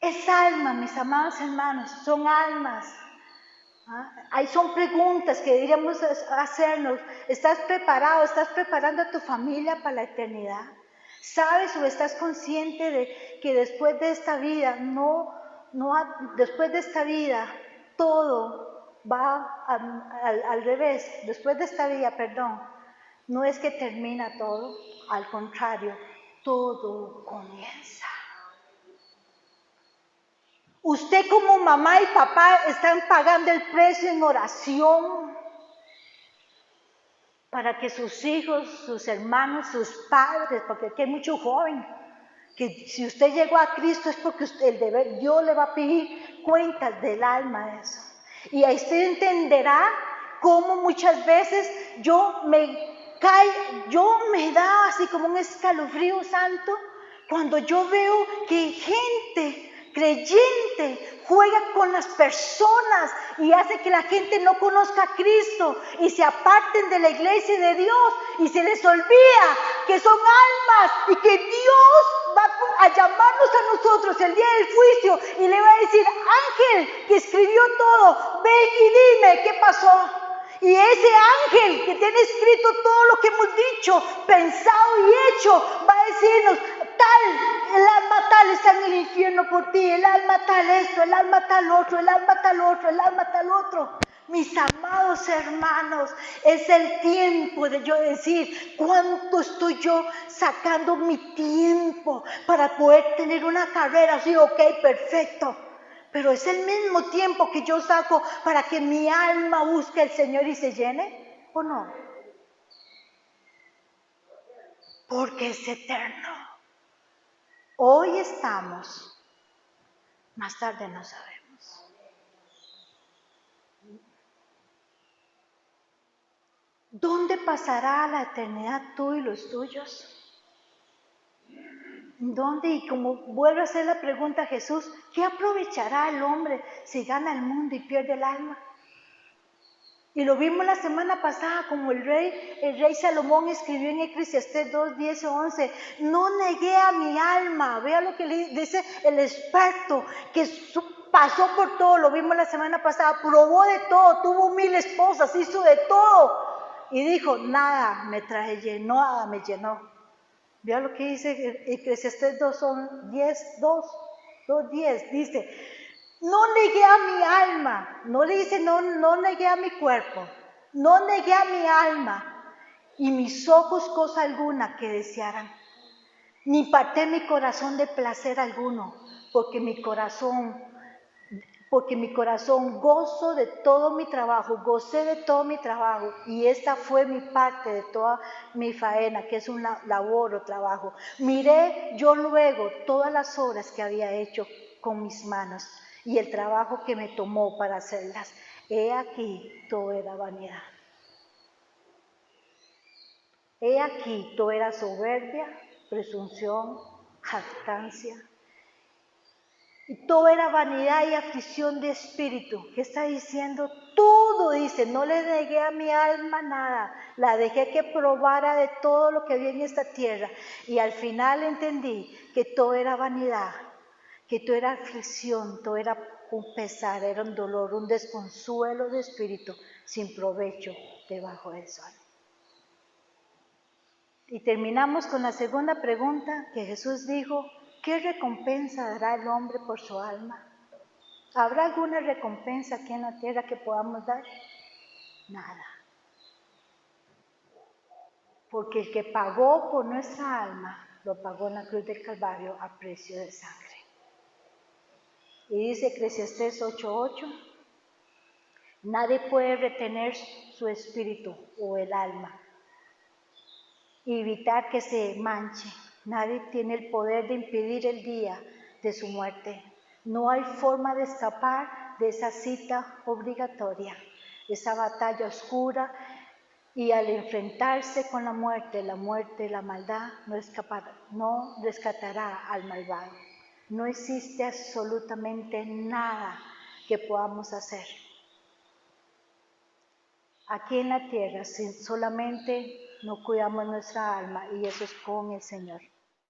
Es alma, mis amados hermanos, son almas. Ahí son preguntas que deberíamos hacernos. ¿Estás preparado? ¿Estás preparando a tu familia para la eternidad? ¿Sabes o estás consciente de que después de esta vida, después de esta vida, todo va al revés? Después de esta vida, perdón, no es que termina todo, al contrario, todo comienza. Usted como mamá y papá están pagando el precio en oración para que sus hijos, sus hermanos, sus padres, porque aquí hay mucho joven, que si usted llegó a Cristo es porque Dios le va a pedir cuentas del alma de eso. Y ahí usted entenderá cómo muchas veces yo me da así como un escalofrío santo cuando yo veo que gente creyente juega con las personas y hace que la gente no conozca a Cristo y se aparten de la iglesia de Dios y se les olvida que son almas y que Dios va a llamarnos a nosotros el día del juicio y le va a decir, ángel que escribió todo, ven y dime qué pasó. Y ese ángel que tiene escrito todo lo que hemos dicho, pensado y hecho, va a decirnos, el alma tal está en el infierno por ti, el alma tal esto, el alma tal otro, el alma tal otro, el alma tal otro. Mis amados hermanos, es el tiempo de yo decir, ¿cuánto estoy yo sacando mi tiempo para poder tener una carrera así? Ok, perfecto. Pero es el mismo tiempo que yo saco para que mi alma busque al Señor y se llene, ¿o no? Porque es eterno. Hoy estamos, más tarde no sabemos. ¿Dónde pasará la eternidad tú y los tuyos? ¿Dónde? Y como vuelve a hacer la pregunta a Jesús, ¿qué aprovechará el hombre si gana el mundo y pierde el alma? Y lo vimos la semana pasada como el rey Salomón escribió en Eclesiastés 2, 10 o 11, no negué a mi alma. Vea lo que dice el experto, que pasó por todo, lo vimos la semana pasada, probó de todo, tuvo 1000 esposas, hizo de todo. Y dijo, nada me llenó, nada me llenó. Vea lo que dice Eclesiastés 2:10, dice, no negué a mi alma, no dice no negué a mi cuerpo, no negué a mi alma, y mis ojos cosa alguna que desearan, ni parté mi corazón de placer alguno, porque mi corazón gozo de todo mi trabajo, gocé de todo mi trabajo, y esta fue mi parte de toda mi faena, que es un labor o trabajo. Miré yo luego todas las obras que había hecho con mis manos, y el trabajo que me tomó para hacerlas. He aquí, todo era vanidad. He aquí, todo era soberbia, presunción, jactancia. Y todo era vanidad y aflicción de espíritu. ¿Qué está diciendo? Todo dice, no le negué a mi alma nada, la dejé que probara de todo lo que había en esta tierra. Y al final entendí que todo era vanidad, que todo era aflicción, todo era un pesar, era un dolor, un desconsuelo de espíritu, sin provecho debajo del sol. Y terminamos con la segunda pregunta que Jesús dijo, ¿qué recompensa dará el hombre por su alma? ¿Habrá alguna recompensa aquí en la tierra que podamos dar? Nada. Porque el que pagó por nuestra alma, lo pagó en la cruz del Calvario a precio de sangre. Y dice Eclesiastés 8:8, nadie puede retener su espíritu o el alma y evitar que se manche. Nadie tiene el poder de impedir el día de su muerte. No hay forma de escapar de esa cita obligatoria, esa batalla oscura, y al enfrentarse con la muerte, la maldad no rescatará al malvado. No existe absolutamente nada que podamos hacer aquí en la tierra si solamente no cuidamos nuestra alma, y eso es con el Señor.